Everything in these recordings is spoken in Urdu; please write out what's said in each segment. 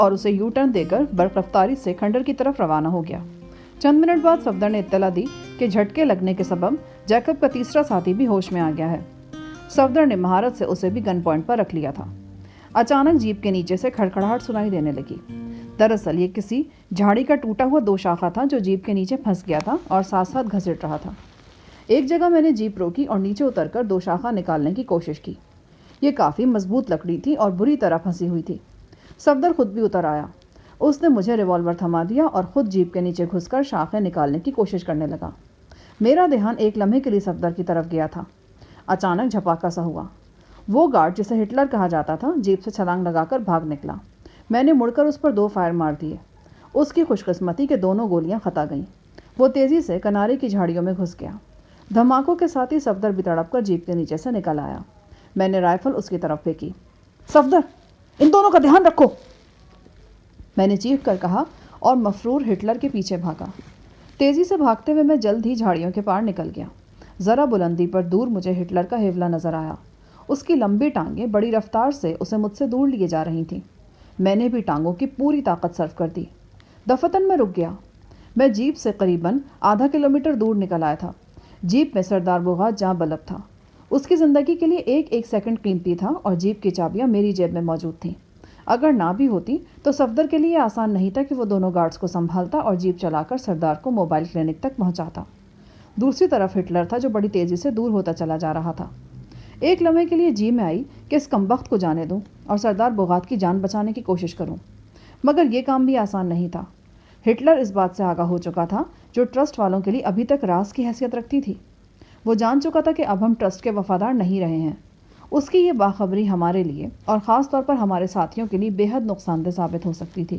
اور اسے یو ٹرن دے کر برق رفتاری سے کھنڈر کی طرف روانہ ہو گیا۔ چند منٹ بعد صفدر نے اطلاع دی کہ جھٹکے لگنے کے سبب جیکب کا تیسرا ساتھی بھی ہوش میں آ گیا ہے۔ صفدر نے مہارت سے اسے بھی گن پوائنٹ پر رکھ لیا تھا۔ اچانک جیپ کے نیچے سے کھڑکھڑاہٹ سنائی دینے لگی۔ دراصل یہ کسی جھاڑی کا ٹوٹا ہوا دو شاخہ تھا جو جیپ کے نیچے پھنس گیا تھا اور ساتھ ساتھ گھسٹ رہا تھا۔ ایک جگہ میں نے جیپ روکی اور نیچے اتر کر دو شاخہ نکالنے کی کوشش کی۔ یہ کافی مضبوط لکڑی تھی اور بری طرح پھنسی ہوئی تھی۔ صفدر خود بھی اتر آیا۔ اس نے مجھے ریوالور تھما دیا اور خود جیپ کے نیچے گھس کر شاخیں نکالنے کی کوشش کرنے لگا۔ میرا دھیان ایک لمحے کے لیے صفدر کی طرف گیا تھا۔ اچانک جھپاکا سا ہوا۔ وہ گارڈ جسے ہٹلر کہا جاتا تھا جیپ سے چھلانگ لگا کر بھاگ نکلا۔ میں نے مڑ کر اس پر 2 فائر مار دیے۔ اس کی خوش قسمتی کہ دونوں گولیاں خطا گئیں۔ وہ تیزی سے کنارے کی جھاڑیوں میں گھس گیا۔ دھماکوں کے ساتھ ہی صفدر بھی تڑپ کر جیپ کے نیچے سے نکل آیا۔ میں نے رائفل اس کی طرف پھینکی۔ صفدر، ان دونوں کا دھیان رکھو، میں نے چیخ کر کہا اور مفرور ہٹلر کے پیچھے بھاگا۔ تیزی سے بھاگتے ہوئے میں جلد ہی جھاڑیوں کے پار نکل گیا۔ ذرا بلندی پر دور مجھے ہٹلر کا حیولہ نظر آیا۔ اس کی لمبی ٹانگیں بڑی رفتار سے اسے مجھ سے دور لیے جا رہی تھیں۔ میں نے بھی ٹانگوں کی پوری طاقت صرف کر دی۔ دفتن میں رک گیا۔ میں جیپ سے قریباً ½ کلومیٹر دور نکل آیا تھا۔ جیپ میں سردار بغات جاں بلب تھا۔ اس کی زندگی کے لیے ایک سیکنڈ قیمتی تھا اور جیپ کی چابیاں میری جیب میں موجود تھیں۔ اگر نہ بھی ہوتی تو صفدر کے لیے آسان نہیں تھا کہ وہ دونوں گارڈز کو سنبھالتا اور جیپ چلا کر سردار کو موبائل کلینک تک پہنچاتا۔ دوسری طرف ہٹلر تھا جو بڑی تیزی سے دور ہوتا چلا جا رہا تھا۔ ایک لمحے کے لیے جی میں آئی کہ اس کمبخت کو جانے دوں اور سردار بغات کی جان بچانے کی کوشش کروں، مگر یہ کام بھی آسان نہیں تھا۔ ہٹلر اس بات سے آگاہ ہو چکا تھا جو ٹرسٹ والوں کے لیے ابھی تک راز کی حیثیت رکھتی تھی۔ وہ جان چکا تھا کہ اب ہم ٹرسٹ کے وفادار نہیں رہے ہیں۔ اس کی یہ باخبری ہمارے لیے اور خاص طور پر ہمارے ساتھیوں کے لیے بے حد نقصان دہ ثابت ہو سکتی تھی۔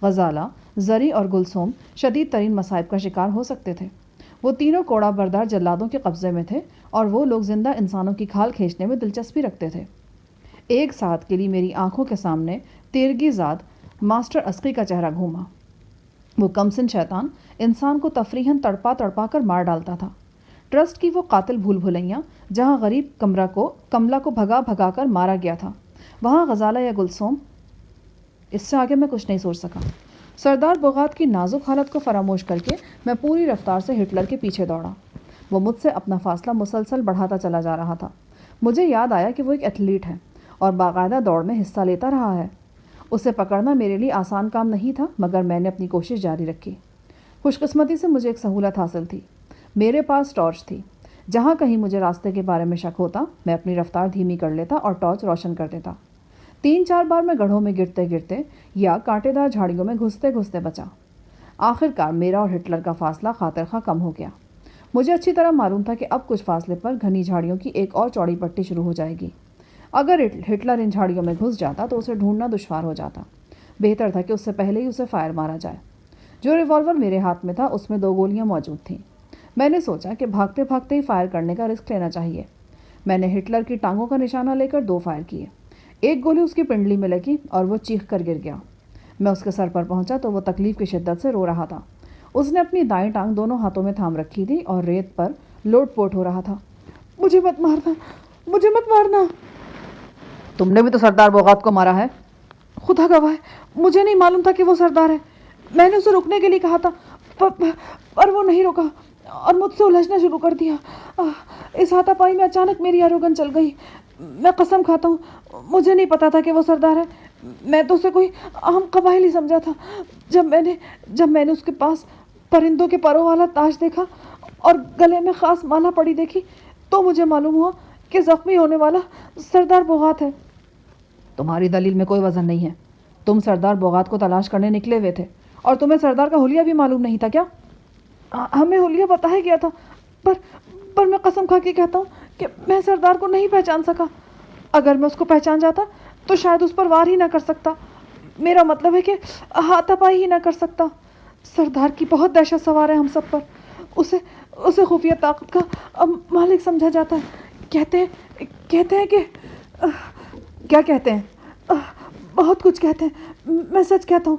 غزالہ، زری اور گلسوم شدید ترین مصائب کا شکار ہو سکتے تھے۔ وہ تینوں کوڑا بردار جلادوں کے قبضے میں تھے اور وہ لوگ زندہ انسانوں کی کھال کھینچنے میں دلچسپی رکھتے تھے۔ ایک ساتھ کے لیے میری آنکھوں کے سامنے تیرگی زاد ماسٹر عسقی کا چہرہ گھوما۔ وہ کمسن شیطان انسان کو تفریحاً تڑپا تڑپا کر مار ڈالتا تھا۔ ٹرسٹ کی وہ قاتل بھول بھلیاں جہاں غریب کملا کو بھگا بھگا کر مارا گیا تھا، وہاں غزالہ یا گلسوم۔ اس سے آگے میں کچھ نہیں سوچ سکا۔ سردار بغات کی نازک حالت کو فراموش کر کے میں پوری رفتار سے ہٹلر کے پیچھے دوڑا۔ وہ مجھ سے اپنا فاصلہ مسلسل بڑھاتا چلا جا رہا تھا۔ مجھے یاد آیا کہ وہ ایک ایتھلیٹ ہے اور باقاعدہ دوڑ میں حصہ لیتا رہا ہے۔ اسے پکڑنا میرے لیے آسان کام نہیں تھا، مگر میں نے اپنی کوشش جاری رکھی۔ خوش قسمتی سے مجھے ایک سہولت حاصل تھی۔ میرے پاس ٹارچ تھی۔ جہاں کہیں مجھے راستے کے بارے میں شک ہوتا میں اپنی رفتار دھیمی کر لیتا اور ٹارچ روشن کر دیتا۔ 3-4 بار میں گڑھوں میں گرتے گرتے یا کانٹے دار جھاڑیوں میں گھستے گھستے بچا۔ آخر کار میرا اور ہٹلر کا فاصلہ خاطر خواہ کم ہو گیا۔ مجھے اچھی طرح معلوم تھا کہ اب کچھ فاصلے پر گھنی جھاڑیوں کی ایک اور چوڑی پٹی شروع ہو جائے گی۔ اگر ہٹلر ان جھاڑیوں میں گھس جاتا تو اسے ڈھونڈنا دشوار ہو جاتا۔ بہتر تھا کہ اس سے پہلے ہی اسے فائر مارا جائے۔ جو ریوالور میرے ہاتھ میں تھا اس میں 2 گولیاں موجود تھیں۔ میں نے سوچا کہ بھاگتے بھاگتے ہی فائر کرنے کا رسک لینا چاہیے۔ میں نے ہٹلر کی ٹانگوں کا نشانہ لے کر 2 فائر کیے۔ ایک گولی اس کی پنڈلی میں لگی اور وہ چیخ کر گر گیا۔ میں اس کے سر پر پہنچا تو وہ تکلیف کی شدت سے رو رہا تھا۔ اس نے اپنی دائیں ٹانگ دونوں ہاتھوں میں تھام رکھی تھی اور ریت پر لوٹ پوٹ ہو رہا تھا۔ مجھے مت مارنا، مجھے مت مارنا۔ تم نے بھی تو سردار بغات کو مارا ہے۔ خدا گواہ ہے، مجھے نہیں معلوم تھا کہ وہ سردار ہے۔ میں نے اسے رکنے کے لیے کہا تھا پر وہ نہیں رکا اور مجھ سے الجھنا شروع کر دیا۔ اس ہاتھا پائی میں اچانک میری آروگن چل گئی۔ میں قسم کھاتا ہوں مجھے نہیں پتا تھا کہ وہ سردار ہے۔ میں تو اسے کوئی عام قبائلی سمجھا تھا۔ جب میں نے اس کے پاس پرندوں کے پروں والا تاج دیکھا اور گلے میں خاص مالا پڑی دیکھی تو مجھے معلوم ہوا کہ زخمی ہونے والا سردار بغات ہے۔ تمہاری دلیل میں کوئی وزن نہیں ہے۔ تم سردار بغات کو تلاش کرنے نکلے ہوئے تھے اور تمہیں سردار کا حلیہ بھی معلوم نہیں تھا کیا؟ ہمیں حلیہ بتایا گیا تھا پر میں قسم کھا کے کہتا ہوں کہ میں سردار کو نہیں پہچان سکا۔ اگر میں اس کو پہچان جاتا تو شاید اس پر وار ہی نہ کر سکتا۔ میرا مطلب ہے کہ ہاتھا پائی ہی نہ کر سکتا۔ سردار کی بہت دہشت سوار ہے ہم سب پر۔ اسے خفیہ طاقت کا مالک سمجھا جاتا ہے۔ کہتے ہیں کہ کیا کہتے ہیں؟ بہت کچھ کہتے ہیں۔ میں سچ کہتا ہوں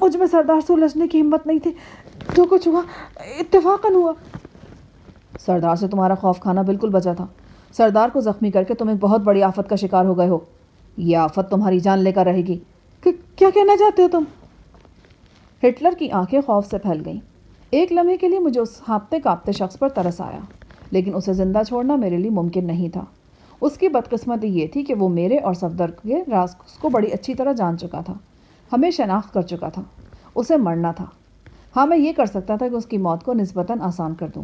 مجھ میں سردار سے الجھنے کی ہمت نہیں تھی۔ جو کچھ ہوا اتفاقاً ہوا۔ سردار سے تمہارا خوف کھانا بالکل بچا تھا۔ سردار کو زخمی کر کے تم ایک بہت بڑی آفت کا شکار ہو گئے ہو۔ یہ آفت تمہاری جان لے کر رہے گی۔ کیا کہنا چاہتے ہو تم؟ ہٹلر کی آنکھیں خوف سے پھیل گئیں۔ ایک لمحے کے لیے مجھے اس ہانپتے کانپتے شخص پر ترس آیا، لیکن اسے زندہ چھوڑنا میرے لیے ممکن نہیں تھا۔ اس کی بدقسمتی یہ تھی کہ وہ میرے اور صفدر کے راز کو بڑی اچھی طرح جان چکا تھا، ہمیں شناخت کر چکا تھا۔ اسے مرنا تھا۔ ہاں، میں یہ کر سکتا تھا کہ اس کی موت کو نسبتاً آسان کر دوں۔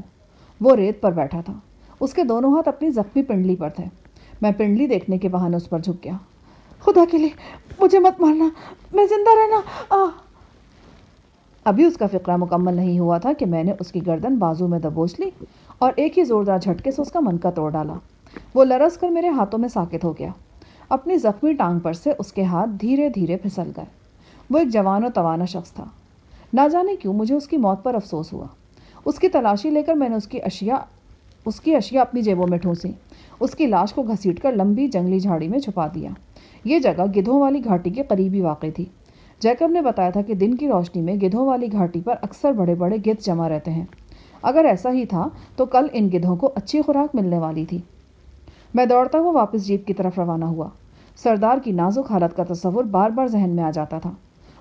وہ ریت پر بیٹھا تھا، اس کے دونوں ہاتھ اپنی زخمی پنڈلی پر تھے۔ میں پنڈلی دیکھنے کے بہانے اس پر جھک گیا۔ خدا کے لیے مجھے مت مارنا، میں زندہ رہنا۔ ابھی اس کا فقرہ مکمل نہیں ہوا تھا کہ میں نے اس کی گردن بازو میں دبوچ لی اور ایک ہی زوردار جھٹکے سے اس کا منکا توڑ ڈالا۔ وہ لرز کر میرے ہاتھوں میں ساکت ہو گیا۔ اپنی زخمی ٹانگ پر سے اس کے ہاتھ دھیرے دھیرے پھسل گئے۔ وہ ایک جوان و توانا شخص تھا۔ نہ جانے کیوں مجھے اس کی موت پر افسوس ہوا۔ اس کی تلاشی لے کر میں نے اس کی اشیاء اپنی جیبوں میں ٹھونسی۔ اس کی لاش کو گھسیٹ کر لمبی جنگلی جھاڑی میں چھپا دیا۔ یہ جگہ گدھوں والی گھاٹی کے قریبی واقع تھی۔ جیکب نے بتایا تھا کہ دن کی روشنی میں گدھوں والی گھاٹی پر اکثر بڑے بڑے گدھ جمع رہتے ہیں۔ اگر ایسا ہی تھا تو کل ان گدھوں کو اچھی خوراک ملنے والی تھی۔ میں دوڑتا ہوا واپس جیپ کی طرف روانہ ہوا۔ سردار کی نازک حالت کا تصور بار بار ذہن میں آ جاتا تھا۔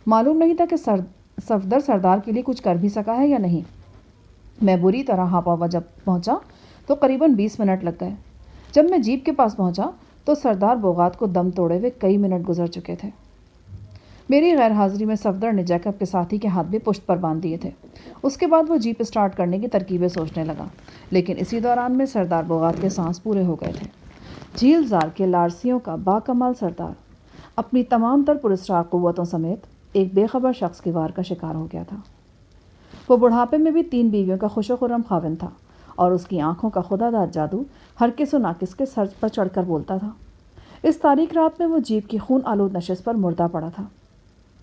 معلوم نہیں تھا کہ صفدر سردار کے لیے کچھ کر بھی سکا ہے یا نہیں۔ میں بری طرح ہاپا ہوا جب پہنچا تو قریباً 20 منٹ لگ گئے۔ جب میں جیپ کے پاس پہنچا تو سردار بوغات کو دم توڑے ہوئے کئی منٹ گزر چکے تھے۔ میری غیر حاضری میں صفدر نے جیکب کے ساتھی کے ہاتھ بھی پشت پر باندھ دیے تھے۔ اس کے بعد وہ جیپ اسٹارٹ کرنے کی ترکیبیں سوچنے لگا، لیکن اسی دوران میں سردار بوغات کے سانس پورے ہو گئے تھے۔ جھیل زار کے لارسیوں کا باکمال سردار اپنی تمام تر پراسرار قوتوں سمیت ایک بے خبر شخص کے وار کا شکار ہو گیا تھا۔ وہ بڑھاپے میں بھی 3 بیویوں کا خوش و خرم خاوند تھا، اور اس کی آنکھوں کا خدا داد جادو ہر کس و ناکس کے سر پر چڑھ کر بولتا تھا۔ اس تاریک رات میں وہ جیپ کی خون آلود نشست پر مردہ پڑا تھا،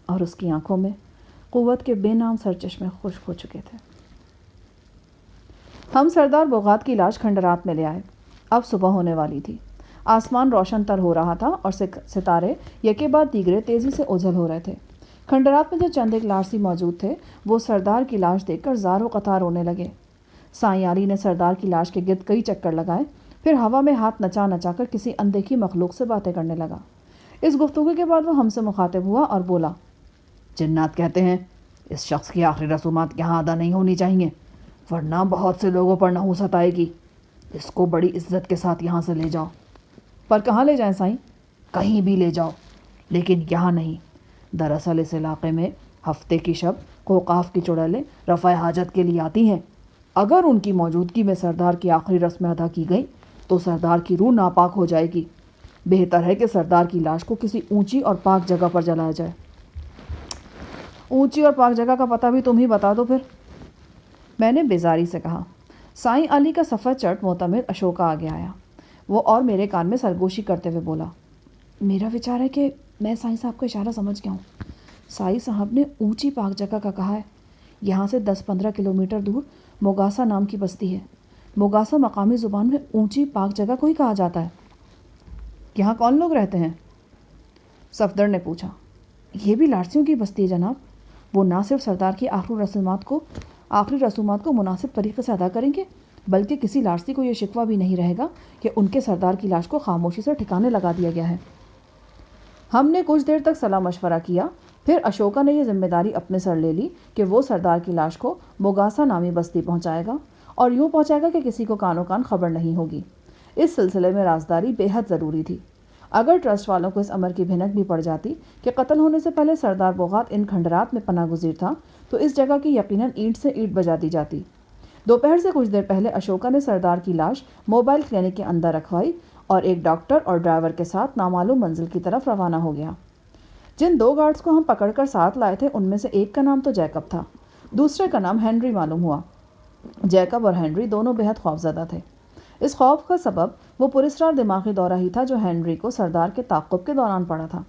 اور اس کی آنکھوں میں قوت کے بے نام سرچشمے خشک ہو چکے تھے۔ ہم سردار بوغات کی لاش کھنڈرات میں لے آئے۔ اب صبح ہونے والی تھی۔ آسمان روشن تر ہو رہا تھا اور ستارے یکے بعد دیگرے تیزی سے اوجھل ہو رہے تھے۔ کھنڈرات میں جو چند ایک لارسی موجود تھے وہ سردار کی لاش دیکھ کر زار و قطار رونے لگے۔ سائیں علی نے سردار کی لاش کے گرد کئی چکر لگائے، پھر ہوا میں ہاتھ نچا نچا کر کسی اندیکھی مخلوق سے باتیں کرنے لگا۔ اس گفتگو کے بعد وہ ہم سے مخاطب ہوا اور بولا، جنات کہتے ہیں اس شخص کی آخری رسومات یہاں ادا نہیں ہونی چاہیے، ورنہ بہت سے لوگوں پر نحوست آئے گی۔ اس کو بڑی عزت کے ساتھ یہاں سے لے جاؤ۔ پر کہاں لے جائیں سائیں؟ کہیں بھی لے جاؤ، لیکن یہاں نہیں۔ دراصل اس علاقے میں ہفتے کی شب قوقاف کی چڑیلیں رفع حاجت کے لیے آتی ہیں۔ اگر ان کی موجودگی میں سردار کی آخری رسمیں ادا کی گئیں تو سردار کی روح ناپاک ہو جائے گی۔ بہتر ہے کہ سردار کی لاش کو کسی اونچی اور پاک جگہ پر جلایا جائے۔ اونچی اور پاک جگہ کا پتہ بھی تم ہی بتا دو پھر، میں نے بیزاری سے کہا۔ سائیں علی کا سفید چٹ معتمد اشوکا آگے آیا۔ وہ اور میرے کان میں سرگوشی کرتے ہوئے بولا، میرا وچار ہے کہ میں سائیں صاحب کا اشارہ سمجھ گیا ہوں۔ سائیں صاحب نے اونچی پاک جگہ کا کہا ہے۔ یہاں سے 10-15 کلومیٹر دور موگاسا نام کی بستی ہے۔ موگاسا مقامی زبان میں اونچی پاک جگہ کو ہی کہا جاتا ہے۔ یہاں کون لوگ رہتے ہیں؟ صفدر نے پوچھا۔ یہ بھی لارسیوں کی بستی ہے جناب۔ وہ نہ صرف سردار کی آخری رسومات کو مناسب طریقے سے ادا کریں گے، بلکہ کسی لارسی کو یہ شکوہ بھی نہیں رہے گا کہ ان کے سردار کی لاش کو خاموشی سے ٹھکانے لگا دیا گیا ہے۔ ہم نے کچھ دیر تک صلاح مشورہ کیا، پھر اشوکا نے یہ ذمہ داری اپنے سر لے لی کہ وہ سردار کی لاش کو موگاسا نامی بستی پہنچائے گا، اور یوں پہنچائے گا کہ کسی کو کانوں کان خبر نہیں ہوگی۔ اس سلسلے میں رازداری بے حد ضروری تھی۔ اگر ٹرسٹ والوں کو اس امر کی بھنک بھی پڑ جاتی کہ قتل ہونے سے پہلے سردار بوغات ان کھنڈرات میں پناہ گزیر تھا، تو اس جگہ کی یقیناً اینٹ سے اینٹ بجا دی جاتی۔ دوپہر سے کچھ دیر پہلے اشوکا نے سردار کی لاش موبائل کلینک کے اندر رکھوائی اور ایک ڈاکٹر اور ڈرائیور کے ساتھ نامعلوم منزل کی طرف روانہ ہو گیا۔ جن 2 گارڈز کو ہم پکڑ کر ساتھ لائے تھے ان میں سے ایک کا نام تو جیکب تھا، دوسرے کا نام ہنری معلوم ہوا۔ جیکب اور ہنری دونوں بے حد خوفزدہ تھے۔ اس خوف کا سبب وہ پراسرار دماغی دورہ ہی تھا جو ہنری کو سردار کے تعاقب کے دوران پڑا تھا۔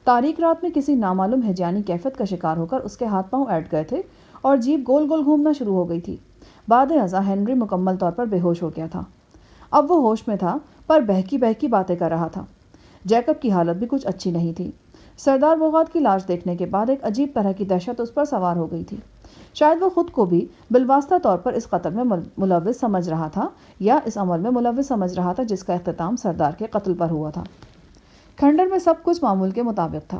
تاریک رات میں کسی نامعلوم ہیجانی کیفیت کا شکار ہو کر اس کے ہاتھ پاؤں ایٹ گئے تھے اور جیپ گول گول گھومنا شروع ہو گئی تھی۔ بعد ازاں ہنری مکمل طور پر بے ہوش ہو گیا تھا۔ اب وہ ہوش میں تھا پر بہکی باتیں کر رہا تھا۔ جیکب کی حالت بھی کچھ اچھی نہیں تھی۔ سردار بوغات کی لاش دیکھنے کے بعد ایک عجیب طرح کی دہشت اس پر سوار ہو گئی تھی۔ شاید وہ خود کو بھی بالواسطہ طور پر اس قتل میں ملوث سمجھ رہا تھا، یا اس عمل میں ملوث سمجھ رہا تھا جس کا اختتام سردار کے قتل پر ہوا تھا۔ کھنڈر میں سب کچھ معمول کے مطابق تھا۔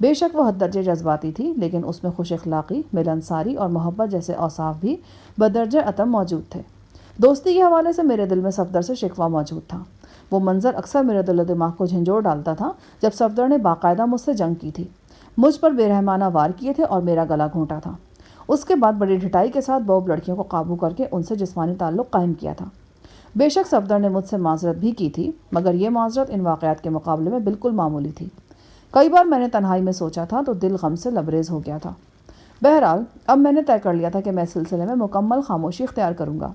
بے شک وہ حد درجے جذباتی تھی، لیکن اس میں خوش اخلاقی، ملنساری اور محبت جیسے اوصاف بھی بدرجہ اتم موجود تھے۔ دوستی کے حوالے سے میرے دل میں صفدر سے شکوہ موجود تھا۔ وہ منظر اکثر میرے دل و دماغ کو جھنجھوڑ ڈالتا تھا جب صفدر نے باقاعدہ مجھ سے جنگ کی تھی، مجھ پر بے رحمانہ وار کیے تھے اور میرا گلا گھونٹا تھا۔ اس کے بعد بڑی ڈھٹائی کے ساتھ بہت لڑکیوں کو قابو کر کے ان سے جسمانی تعلق قائم کیا تھا۔ بے شک صفدر نے مجھ سے معذرت بھی کی تھی، مگر یہ معذرت ان واقعات کے مقابلے میں بالکل معمولی تھی۔ کئی بار میں نے تنہائی میں سوچا تھا تو دل غم سے لبریز ہو گیا تھا۔ بہرحال اب میں نے طے کر لیا تھا کہ میں اس سلسلے میں مکمل خاموشی اختیار کروں گا۔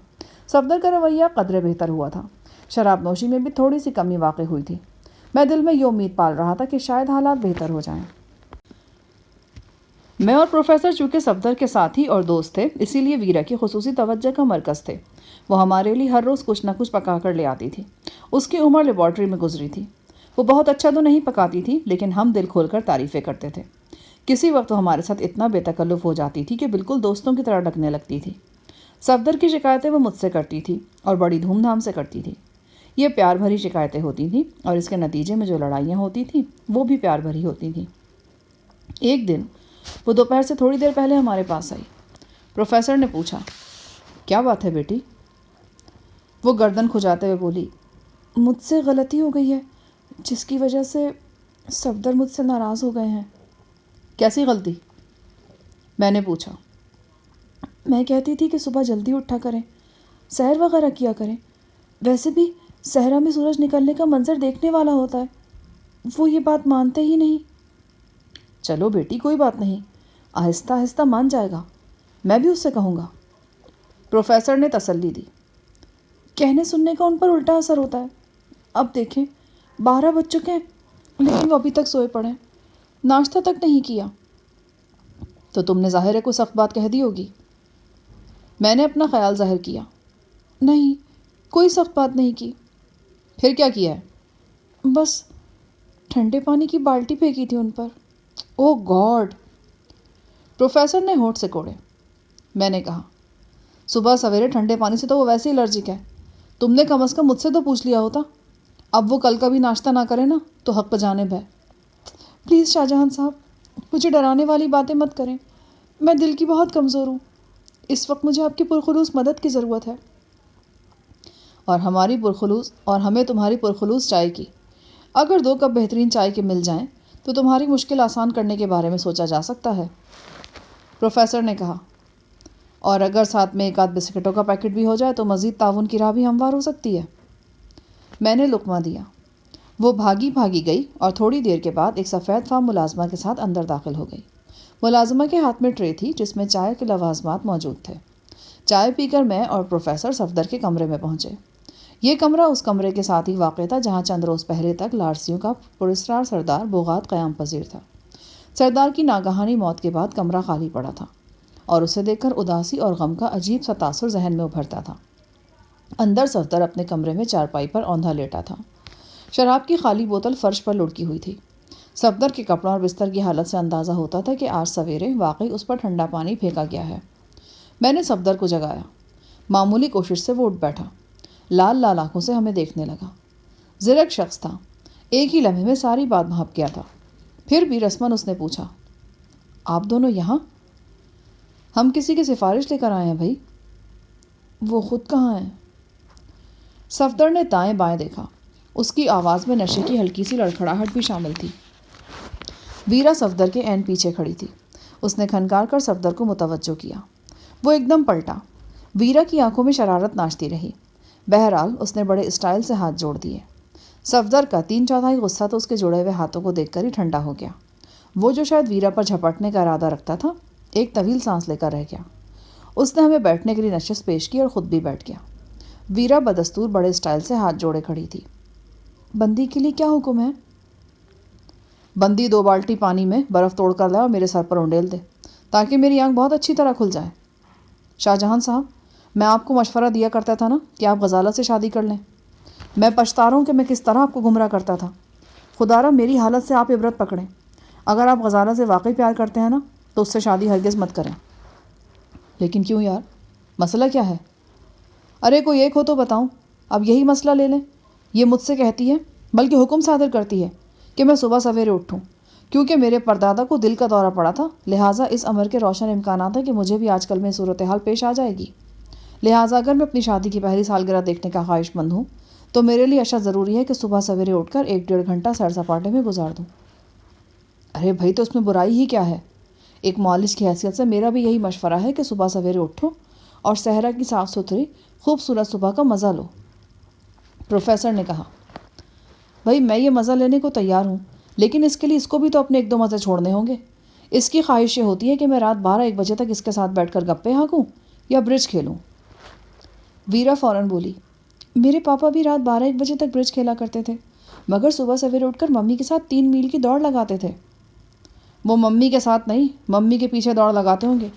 صفدر کا رویہ قدرے بہتر ہوا تھا۔ شراب نوشی میں بھی تھوڑی سی کمی واقع ہوئی تھی۔ میں دل میں یہ امید پال رہا تھا کہ شاید حالات بہتر ہو جائیں۔ میں اور پروفیسر چونکہ صفدر کے ساتھی اور دوست تھے، اسی لیے ویرا کی خصوصی توجہ کا مرکز تھے۔ وہ ہمارے لیے ہر روز کچھ نہ کچھ پکا کر لے آتی تھی۔ اس کی عمر لیبارٹری میں گزری تھی۔ وہ بہت اچھا تو نہیں پکاتی تھی، لیکن ہم دل کھول کر تعریفیں کرتے تھے۔ کسی وقت وہ ہمارے ساتھ اتنا بے تکلف ہو جاتی تھی کہ بالکل دوستوں کی طرح ڈھکنے لگتی تھی۔ صفدر کی شکایتیں وہ مجھ سے کرتی تھی اور بڑی دھوم دھام سے کرتی تھی۔ یہ پیار بھری شکایتیں ہوتی تھیں اور اس کے نتیجے میں جو لڑائیاں ہوتی تھیں وہ بھی پیار بھری ہوتی تھیں۔ ایک دن وہ دوپہر سے تھوڑی دیر پہلے ہمارے پاس آئی۔ پروفیسر نے پوچھا، کیا بات ہے بیٹی؟ وہ گردن کھجاتے ہوئے بولی، مجھ سے غلطی ہو گئی ہے جس کی وجہ سے صفدر مجھ سے ناراض ہو گئے ہیں۔ کیسی غلطی؟ میں نے پوچھا۔ میں کہتی تھی کہ صبح جلدی اٹھا کریں، سحر وغیرہ کیا کریں، ویسے بھی صحرا میں سورج نکلنے کا منظر دیکھنے والا ہوتا ہے۔ وہ یہ بات مانتے ہی نہیں۔ چلو بیٹی کوئی بات نہیں، آہستہ آہستہ مان جائے گا، میں بھی اس سے کہوں گا۔ پروفیسر نے تسلی دی۔ کہنے سننے کا ان پر الٹا اثر ہوتا ہے۔ اب دیکھیں 12 بج چکے ہیں لیکن وہ ابھی تک سوئے پڑے ہیں، ناشتہ تک نہیں کیا۔ تو تم نے ظاہر ہے کوئی سخت بات کہہ دی ہوگی۔ میں نے اپنا خیال ظاہر کیا۔ نہیں، کوئی سخت بات نہیں کی۔ پھر کیا کیا ہے؟ بس ٹھنڈے پانی کی بالٹی پھینکی تھی ان پر۔ او گاڈ! پروفیسر نے ہونٹ سے کوڑے۔ میں نے کہا، صبح سویرے ٹھنڈے پانی سے تو وہ ویسے ہی الرجک ہے، تم نے کم از کم مجھ سے تو پوچھ لیا ہوتا۔ اب وہ کل کا بھی ناشتہ نہ کرے نا تو حق بجانب ہے۔ پلیز شاہ جہاں صاحب، مجھے ڈرانے والی باتیں مت کریں، میں دل کی بہت کمزور ہوں، اس وقت مجھے آپ کی پرخلوص مدد کی ضرورت ہے۔ اور ہمیں تمہاری پرخلوص چائے کی۔ اگر 2 کپ بہترین چائے کے مل جائیں تو تمہاری مشکل آسان کرنے کے بارے میں سوچا جا سکتا ہے۔ پروفیسر نے کہا، اور اگر ساتھ میں 1 آدھ بسکٹوں کا پیکٹ بھی ہو جائے تو مزید تعاون کی راہ بھی ہموار ہو سکتی ہے۔ میں نے لقمہ دیا۔ وہ بھاگی گئی اور تھوڑی دیر کے بعد ایک سفید فام ملازمہ کے ساتھ اندر داخل ہو گئی۔ ملازمہ کے ہاتھ میں ٹرے تھی جس میں چائے کے لوازمات موجود تھے۔ چائے پی کر میں اور پروفیسر صفدر کے کمرے میں پہنچے۔ یہ کمرہ اس کمرے کے ساتھ ہی واقع تھا جہاں چند روز پہلے تک لارسیوں کا پراسرار سردار بغات قیام پذیر تھا۔ سردار کی ناگہانی موت کے بعد کمرہ خالی پڑا تھا اور اسے دیکھ کر اداسی اور غم کا عجیب سا تاثر ذہن میں ابھرتا تھا۔ اندر صفدر اپنے کمرے میں چارپائی پر اوندھا لیٹا تھا۔ شراب کی خالی بوتل فرش پر لڑکی ہوئی تھی۔ صفدر کے کپڑوں اور بستر کی حالت سے اندازہ ہوتا تھا کہ آج سویرے واقعی اس پر ٹھنڈا پانی پھینکا گیا ہے۔ میں نے صفدر کو جگایا۔ معمولی کوشش سے وہ اٹھ بیٹھا، لال آنکھوں سے ہمیں دیکھنے لگا۔ زرک شخص تھا، ایک ہی لمحے میں ساری بات بھانپ گیا تھا۔ پھر بھی رسمن اس نے پوچھا، آپ دونوں یہاں؟ ہم کسی کی سفارش لے کر آئے ہیں بھائی۔ وہ خود کہاں ہیں؟ صفدر نے دائیں بائیں دیکھا۔ اس کی آواز میں نشے کی ہلکی سی لڑکھڑاہٹ بھی شامل تھی۔ ویرا صفدر کے عین پیچھے کھڑی تھی۔ اس نے کھنکار کر صفدر کو متوجہ کیا۔ وہ ایک دم پلٹا۔ ویرا کی آنکھوں میں شرارت ناچتی رہی۔ بہرحال اس نے بڑے اسٹائل سے ہاتھ جوڑ دیے۔ صفدر کا 3/4 غصہ تو اس کے جوڑے ہوئے ہاتھوں کو دیکھ کر ہی ٹھنڈا ہو گیا۔ وہ جو شاید ویرا پر جھپٹنے کا ارادہ رکھتا تھا، ایک طویل سانس لے کر رہ گیا۔ اس نے ہمیں بیٹھنے کے لیے نشست پیش کی اور خود بھی بیٹھ گیا۔ ویرا بدستور بڑے اسٹائل سے ہاتھ جوڑے کھڑی تھی۔ بندی کے لیے کیا حکم ہے؟ بندی 2 بالٹی پانی میں برف توڑ کر لائے اور میرے سر پر انڈیل دے تاکہ میری آنکھ بہت اچھی طرح کھل جائے۔ شاہ جہاں صاحب، میں آپ کو مشورہ دیا کرتا تھا نا کہ آپ غزالہ سے شادی کر لیں۔ میں پچھتا رہا ہوں کہ میں کس طرح آپ کو گمراہ کرتا تھا۔ خدا را میری حالت سے آپ عبرت پکڑیں۔ اگر آپ غزالہ سے واقعی پیار کرتے ہیں نا تو اس سے شادی ہرگز مت کریں۔ لیکن کیوں یار؟ مسئلہ کیا ہے؟ ارے کوئی ایک ہو تو بتاؤں۔ اب یہی مسئلہ لے لیں۔ یہ مجھ سے کہتی ہے، بلکہ حکم صادر کرتی ہے کہ میں صبح سویرے اٹھوں، کیونکہ میرے پردادا کو دل کا دورہ پڑا تھا، لہٰذا اس امر کے روشن امکانات ہیں کہ مجھے بھی آج کل میں صورتحال پیش آ جائے گی۔ لہٰذا اگر میں اپنی شادی کی پہلی سالگرہ دیکھنے کا خواہش مند ہوں تو میرے لیے اشد ضروری ہے کہ صبح سویرے اٹھ کر 1 ڈیڑھ گھنٹہ سیر سپاٹے میں گزار دوں۔ ارے بھائی، تو اس میں برائی ہی کیا ہے؟ ایک معالج کی حیثیت سے میرا بھی یہی مشورہ ہے کہ صبح سویرے اٹھو اور صحرا کی صاف ستھری خوبصورت صبح کا مزہ لو۔ پروفیسر نے کہا، بھائی میں یہ مزہ لینے کو تیار ہوں، لیکن اس کے لیے اس کو بھی تو اپنے 1 2 مزے چھوڑنے ہوں گے۔ اس کی خواہش یہ ہوتی ہے کہ میں رات 12 1 بجے تک اس کے ساتھ بیٹھ کر گپے ہانکوں یا برج کھیلوں۔ ویرا فوراً بولی، میرے پاپا بھی رات 12 1 بجے تک برج کھیلا کرتے تھے، مگر صبح سویرے اٹھ کر ممی کے ساتھ 3 میل کی دوڑ لگاتے تھے۔ وہ ممی کے ساتھ نہیں، ممی کے پیچھے دوڑ لگاتے ہوں گے،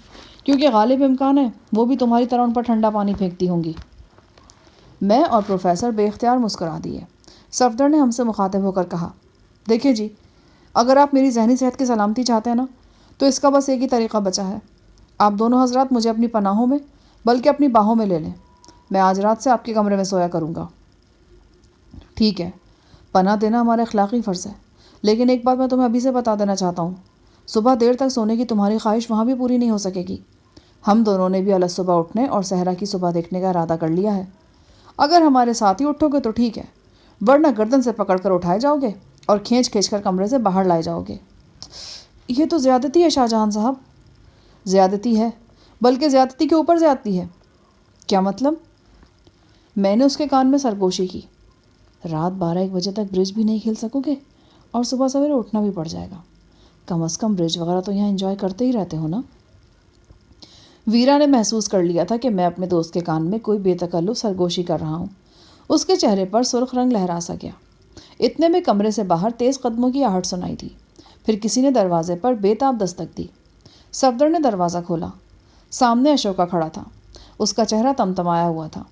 کیونکہ غالب امکان ہے وہ بھی تمہاری طرح ان پر ٹھنڈا پانی پھینکتی ہوں گی۔ میں اور پروفیسر بے اختیار مسکرا دیے۔ صفدر نے ہم سے مخاطب ہو کر کہا، دیکھیں جی، اگر آپ میری ذہنی صحت کی سلامتی چاہتے ہیں نا، تو اس کا بس ایک ہی طریقہ بچا ہے۔ آپ دونوں حضرات مجھے اپنی پناہوں میں بلکہ اپنی باہوں میں لے لیں۔ میں آج رات سے آپ کے کمرے میں سویا کروں گا۔ ٹھیک ہے، پناہ دینا ہمارا اخلاقی فرض ہے، لیکن ایک بات میں تمہیں ابھی سے بتا دینا چاہتا ہوں، صبح دیر تک سونے کی تمہاری خواہش وہاں بھی پوری نہیں ہو سکے گی۔ ہم دونوں نے بھی الگ صبح اٹھنے اور صحرا کی صبح دیکھنے کا ارادہ کر لیا ہے۔ اگر ہمارے ساتھ ہی اٹھو گے تو ٹھیک ہے، ورنہ گردن سے پکڑ کر اٹھائے جاؤ گے اور کھینچ کھینچ کر کمرے سے باہر لائے جاؤ گے۔ یہ تو زیادتی ہے شاہ جہاں صاحب۔ زیادتی ہے، بلکہ زیادتی کے اوپر زیادتی ہے۔ کیا مطلب؟ میں نے اس کے کان میں سرگوشی کی۔ رات 12 1 بجے تک برج بھی نہیں کھیل سکو گے اور صبح سویرے اٹھنا بھی پڑ جائے گا۔ کم از کم برج وغیرہ تو یہاں انجوائے کرتے ہی رہتے ہو نا۔ ویرا نے محسوس کر لیا تھا کہ میں اپنے دوست کے کان میں کوئی بے تکلف سرگوشی کر رہا ہوں۔ اس کے چہرے پر سرخ رنگ لہرا سا گیا۔ اتنے میں کمرے سے باہر تیز قدموں کی آہٹ سنائی دی۔ پھر کسی نے دروازے پر بے تاب دستک دی۔ صفدر نے دروازہ کھولا۔ سامنے اشوکا کھڑا تھا۔ اس کا چہرہ تمتمایا ہوا تھا،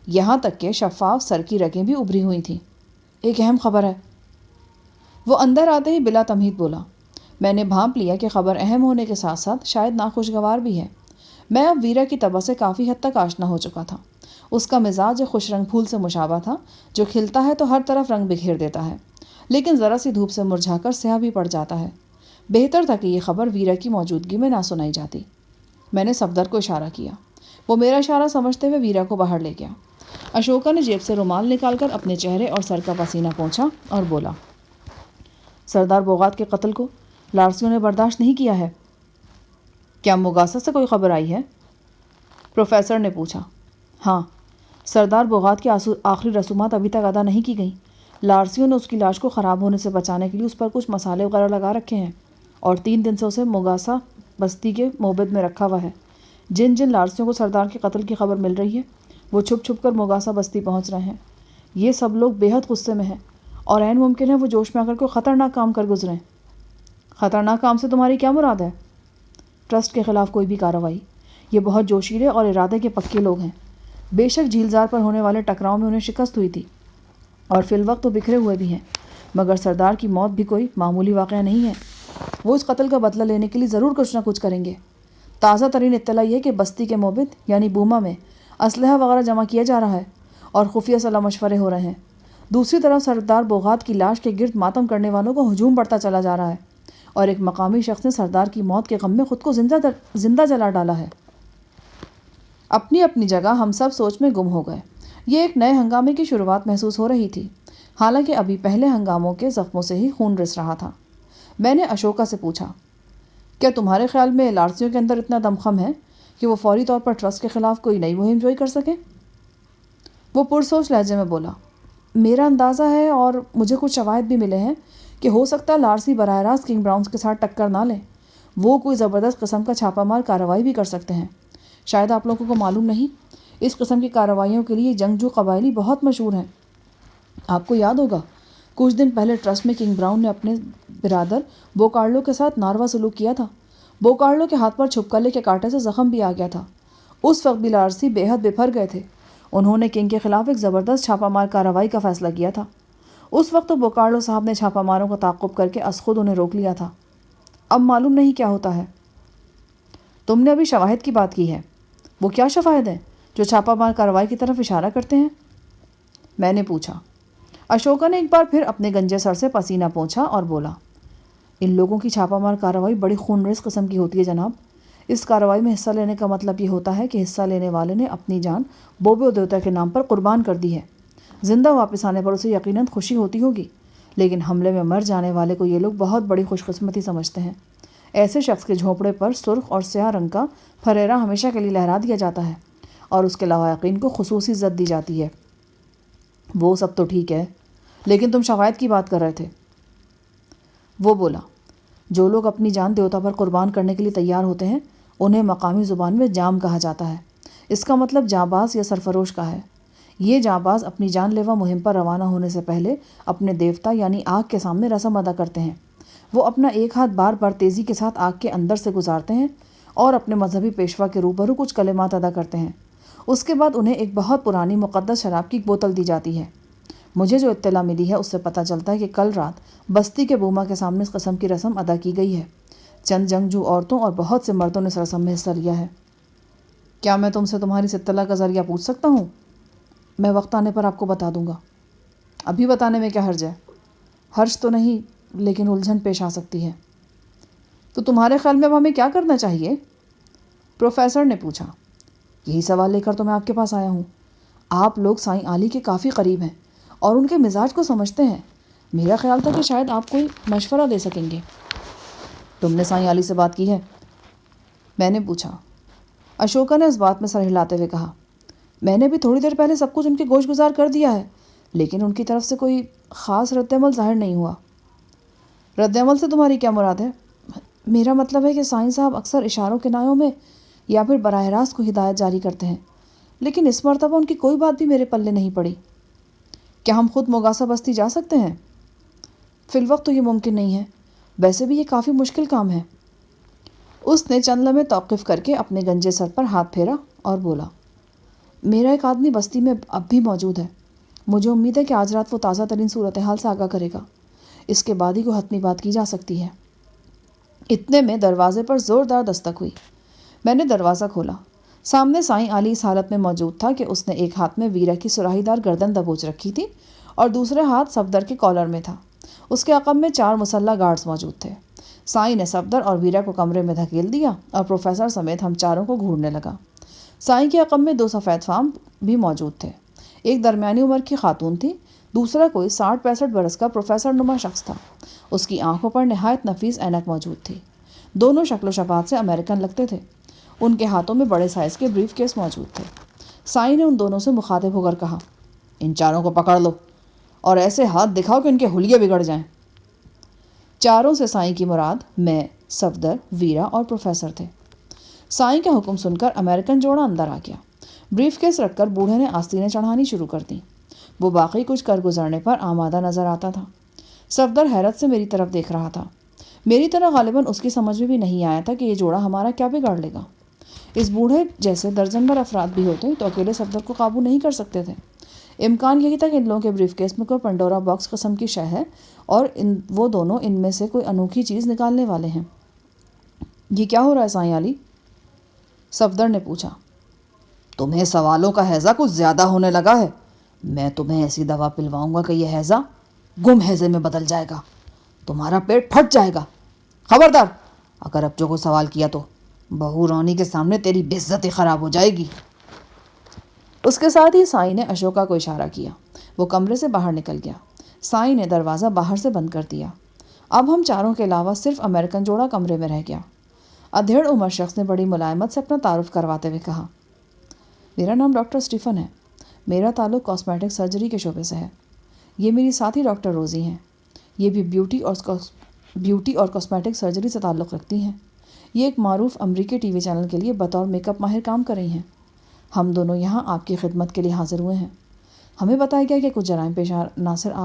یہاں تک کہ شفاف سر کی رگیں بھی ابھری ہوئی تھیں۔ ایک اہم خبر ہے، وہ اندر آتے ہی بلا تمہید بولا۔ میں نے بھانپ لیا کہ خبر اہم ہونے کے ساتھ ساتھ شاید ناخوشگوار بھی ہے۔ میں اب ویرا کی طبع سے کافی حد تک آشنا ہو چکا تھا۔ اس کا مزاج ایک خوش رنگ پھول سے مشابہ تھا، جو کھلتا ہے تو ہر طرف رنگ بکھیر دیتا ہے، لیکن ذرا سی دھوپ سے مرجھا کر سیاہ بھی پڑ جاتا ہے۔ بہتر تھا کہ یہ خبر ویرا کی موجودگی میں نہ سنائی جاتی۔ میں نے صفدر کو اشارہ کیا۔ وہ میرا اشارہ سمجھتے ہوئے ویرا کو باہر لے گیا۔ اشوکا نے جیب سے رومال نکال کر اپنے چہرے اور سر کا پسینہ پونچھا اور بولا، سردار بوغات کے قتل کو لارسیوں نے برداشت نہیں کیا ہے۔ کیا موگاسا سے کوئی خبر آئی ہے؟ پروفیسر نے پوچھا۔ ہاں، سردار بوغات کی آخری رسومات ابھی تک ادا نہیں کی گئیں۔ لارسیوں نے اس کی لاش کو خراب ہونے سے بچانے کے لیے اس پر کچھ مسالے وغیرہ لگا رکھے ہیں، اور 3 دن سے اسے موگاسا بستی کے موبد میں رکھا ہوا ہے۔ جن جن لارسیوں کو سردار کے قتل کی خبر مل رہی ہے، وہ چھپ چھپ کر موگاسا بستی پہنچ رہے ہیں۔ یہ سب لوگ بے حد غصے میں ہیں، اور عین ممکن ہے وہ جوش میں آ کر کوئی خطرناک کام کر گزریں۔ خطرناک کام سے تمہاری کیا مراد ہے؟ ٹرسٹ کے خلاف کوئی بھی کارروائی۔ یہ بہت جوشیلے اور ارادے کے پکے لوگ ہیں۔ بے شک جھیلزار پر ہونے والے ٹکراؤ میں انہیں شکست ہوئی تھی، اور فی الوقت تو بکھرے ہوئے بھی ہیں، مگر سردار کی موت بھی کوئی معمولی واقعہ نہیں ہے۔ وہ اس قتل کا بدلہ لینے کے لیے ضرور کچھ نہ کچھ کریں گے۔ تازہ ترین اطلاع یہ کہ بستی کے موبد یعنی بوما میں اسلحہ وغیرہ جمع کیا جا رہا ہے اور خفیہ صلاح مشورے ہو رہے ہیں۔ دوسری طرف سردار بوغات کی لاش کے گرد ماتم کرنے والوں کو ہجوم بڑھتا چلا جا رہا ہے، اور ایک مقامی شخص نے سردار کی موت کے غم میں خود کو زندہ جلا ڈالا ہے۔ اپنی اپنی جگہ ہم سب سوچ میں گم ہو گئے۔ یہ ایک نئے ہنگامے کی شروعات محسوس ہو رہی تھی، حالانکہ ابھی پہلے ہنگاموں کے زخموں سے ہی خون رس رہا تھا۔ میں نے اشوکا سے پوچھا، کیا تمہارے خیال میں لارسیوں کے اندر اتنا دمخم ہے کہ وہ فوری طور پر ٹرسٹ کے خلاف کوئی نئی مہم جوئی کر سکیں؟ وہ پرسوچ لہجے میں بولا، میرا اندازہ ہے، اور مجھے کچھ شواہد بھی ملے ہیں، کہ ہو سکتا ہے لارسی براہ راست کنگ براؤنز کے ساتھ ٹکر نہ لیں۔ وہ کوئی زبردست قسم کا چھاپہ مار کارروائی بھی کر سکتے ہیں۔ شاید آپ لوگوں کو معلوم نہیں، اس قسم کی کارروائیوں کے لیے جنگجو قبائلی بہت مشہور ہیں۔ آپ کو یاد ہوگا کچھ دن پہلے ٹرسٹ میں کنگ براؤن نے اپنے برادر بوکارلو کے ساتھ ناروا سلوک کیا تھا۔ بوکارلو کے ہاتھ پر چھپکلے کے کانٹے سے زخم بھی آ گیا تھا۔ اس وقت بھی لارسی بے حد بپھر گئے تھے۔ انہوں نے کنگ کے خلاف ایک زبردست چھاپہ مار کارروائی کا فیصلہ کیا تھا۔ اس وقت تو بوکارلو صاحب نے چھاپہ ماروں کا تعاقب کر کے از خود انہیں روک لیا تھا۔ اب معلوم نہیں کیا ہوتا ہے۔ تم نے ابھی شواہد کی بات کی ہے، وہ کیا شواہد ہیں جو چھاپہ مار کارروائی کی طرف اشارہ کرتے ہیں؟ میں نے پوچھا۔ اشوکا نے ایک بار پھر اپنے گنجے سر سے پسینہ پونچھا اور بولا، ان لوگوں کی چھاپہ مار کارروائی بڑی خونریز قسم کی ہوتی ہے جناب۔ اس کارروائی میں حصہ لینے کا مطلب یہ ہوتا ہے کہ حصہ لینے والے نے اپنی جان بوبے دیوتا کے نام پر قربان کر دی ہے۔ زندہ واپس آنے پر اسے یقیناً خوشی ہوتی ہوگی، لیکن حملے میں مر جانے والے کو یہ لوگ بہت بڑی خوش قسمتی سمجھتے ہیں۔ ایسے شخص کے جھونپڑے پر سرخ اور سیاہ رنگ کا پھریرا ہمیشہ کے لیے لہرا دیا جاتا ہے اور اس کے لواحقین کو خصوصی عزت دی جاتی ہے۔ وہ سب تو ٹھیک ہے، لیکن تم شواہد کی بات کر رہے تھے۔ وہ بولا، جو لوگ اپنی جان دیوتا پر قربان کرنے کے لیے تیار ہوتے ہیں انہیں مقامی زبان میں جام کہا جاتا ہے۔ اس کا مطلب جانباز یا سرفروش کا ہے۔ یہ جانباز اپنی جان لیوا مہم پر روانہ ہونے سے پہلے اپنے دیوتا یعنی آگ کے سامنے رسم ادا کرتے ہیں۔ وہ اپنا ایک ہاتھ بار بار تیزی کے ساتھ آگ کے اندر سے گزارتے ہیں اور اپنے مذہبی پیشوا کے روبرو کچھ کلمات ادا کرتے ہیں۔ اس کے بعد انہیں ایک بہت پرانی مقدس شراب کی بوتل دی جاتی ہے۔ مجھے جو اطلاع ملی ہے اس سے پتہ چلتا ہے کہ کل رات بستی کے بوما کے سامنے اس قسم کی رسم ادا کی گئی ہے۔ چند جنگجو عورتوں اور بہت سے مردوں نے اس رسم میں حصہ لیا ہے۔ کیا میں تم سے تمہاری اس اطلاع کا ذریعہ پوچھ سکتا ہوں؟ میں وقت آنے پر آپ کو بتا دوں گا۔ ابھی بتانے میں کیا حرج ہے؟ حرج تو نہیں، لیکن الجھن پیش آ سکتی ہے۔ تو تمہارے خیال میں اب ہمیں کیا کرنا چاہیے؟ پروفیسر نے پوچھا۔ یہی سوال لے کر تو میں آپ کے پاس آیا ہوں۔ آپ لوگ سائیں عالی کے کافی قریب ہیں اور ان کے مزاج کو سمجھتے ہیں۔ میرا خیال تھا کہ شاید آپ کوئی مشورہ دے سکیں گے۔ تم نے سائیں عالی سے بات کی ہے؟ میں نے پوچھا۔ اشوکا نے اس بات میں سر ہلاتے ہوئے کہا، میں نے بھی تھوڑی دیر پہلے سب کچھ ان کے گوش گزار کر دیا ہے، لیکن ان کی طرف سے کوئی خاص رد عمل ظاہر نہیں ہوا۔ رد عمل سے تمہاری کیا مراد ہے؟ میرا مطلب ہے کہ سائیں صاحب اکثر اشاروں کنایوں میں یا پھر براہ راست کو ہدایت جاری کرتے ہیں، لیکن اس مرتبہ ان کی کوئی بات بھی میرے پلے نہیں پڑی۔ کیا ہم خود موگاسا بستی جا سکتے ہیں؟ فی الوقت تو یہ ممکن نہیں ہے، ویسے بھی یہ کافی مشکل کام ہے۔ اس نے چند لمحے توقف کر کے اپنے گنجے سر پر ہاتھ پھیرا اور بولا، میرا ایک آدمی بستی میں اب بھی موجود ہے۔ مجھے امید ہے کہ آج رات وہ تازہ ترین صورتحال سے آگاہ کرے گا۔ اس کے بعد ہی کوئی حتمی بات کی جا سکتی ہے۔ اتنے میں دروازے پر زوردار دستک ہوئی۔ میں نے دروازہ کھولا۔ سامنے سائیں عالی اس حالت میں موجود تھا کہ اس نے ایک ہاتھ میں ویرا کی سراہی دار گردن دبوچ رکھی تھی اور دوسرے ہاتھ صفدر کے کالر میں تھا۔ اس کے عقب میں 4 مسلح گارڈز موجود تھے۔ سائیں نے صفدر اور ویرا کو کمرے میں دھکیل دیا اور پروفیسر سمیت ہم چاروں کو گھورنے لگا۔ سائیں کے عقب میں 2 سفید فام بھی موجود تھے۔ ایک درمیانی عمر کی خاتون تھی، دوسرا کوئی 60-65 برس کا پروفیسر نما شخص تھا۔ اس کی آنکھوں پر نہایت نفیس اینک موجود تھی۔ دونوں شکل و شباہت سے امریکن لگتے تھے۔ ان کے ہاتھوں میں بڑے سائز کے بریف کیس موجود تھے۔ سائیں نے ان دونوں سے مخاطب ہو کر کہا، ان چاروں کو پکڑ لو اور ایسے ہاتھ دکھاؤ کہ ان کے حلیے بگڑ جائیں۔ چاروں سے سائیں کی مراد میں، صفدر، ویرا اور پروفیسر تھے۔ سائیں کا حکم سن کر امریکن جوڑا اندر آ گیا۔ بریف کیس رکھ کر بوڑھے نے آستینیں چڑھانی شروع کر دیں۔ وہ باقی کچھ کر گزرنے پر آمادہ نظر آتا تھا۔ صفدر حیرت سے میری طرف دیکھ رہا تھا۔ میری طرح غالباً اس کی سمجھ میں بھی نہیں آیا تھا کہ یہ جوڑا ہمارا کیا بگاڑ لے گا۔ اس بوڑھے جیسے درجن بھر افراد بھی ہوتے تو اکیلے صفدر کو قابو نہیں کر سکتے تھے۔ امکان یہی تھا کہ ان لوگوں کے بریف کیس میں کوئی پنڈورا باکس قسم کی شے ہے اور وہ دونوں ان میں سے کوئی انوکھی چیز نکالنے والے ہیں۔ یہ کیا ہو رہا ہے سائیں علی؟ صفدر نے پوچھا۔ تمہیں سوالوں کا ہیضہ کچھ زیادہ ہونے لگا ہے۔ میں تمہیں ایسی دوا پلواؤں گا کہ یہ ہیضہ گم ہیضے میں بدل جائے گا، تمہارا پیٹ پھٹ جائے گا۔ خبردار، اگر اب جو کوئی سوال کیا تو بہو رانی کے سامنے تیری بے عزتی خراب ہو جائے گی۔ اس کے ساتھ ہی سائیں نے اشوکا کو اشارہ کیا۔ وہ کمرے سے باہر نکل گیا۔ سائیں نے دروازہ باہر سے بند کر دیا۔ اب ہم چاروں کے علاوہ صرف امریکن جوڑا کمرے میں رہ گیا۔ ادھیڑ عمر شخص نے بڑی ملائمت سے اپنا تعارف کرواتے ہوئے کہا، میرا نام ڈاکٹر اسٹیفن ہے۔ میرا تعلق کاسمیٹک سرجری کے شعبے سے ہے۔ یہ میری ساتھی ڈاکٹر روزی ہیں۔ یہ بھی بیوٹی اور کاسمیٹک سرجری سے تعلق رکھتی ہیں۔ یہ ایک معروف امریکی ٹی وی چینل کے لیے بطور میک اپ ماہر کام کر رہی ہیں۔ ہم دونوں یہاں آپ کی خدمت کے لیے حاضر ہوئے ہیں۔ ہمیں بتایا گیا کہ کچھ جرائم پیشہ عناصر سے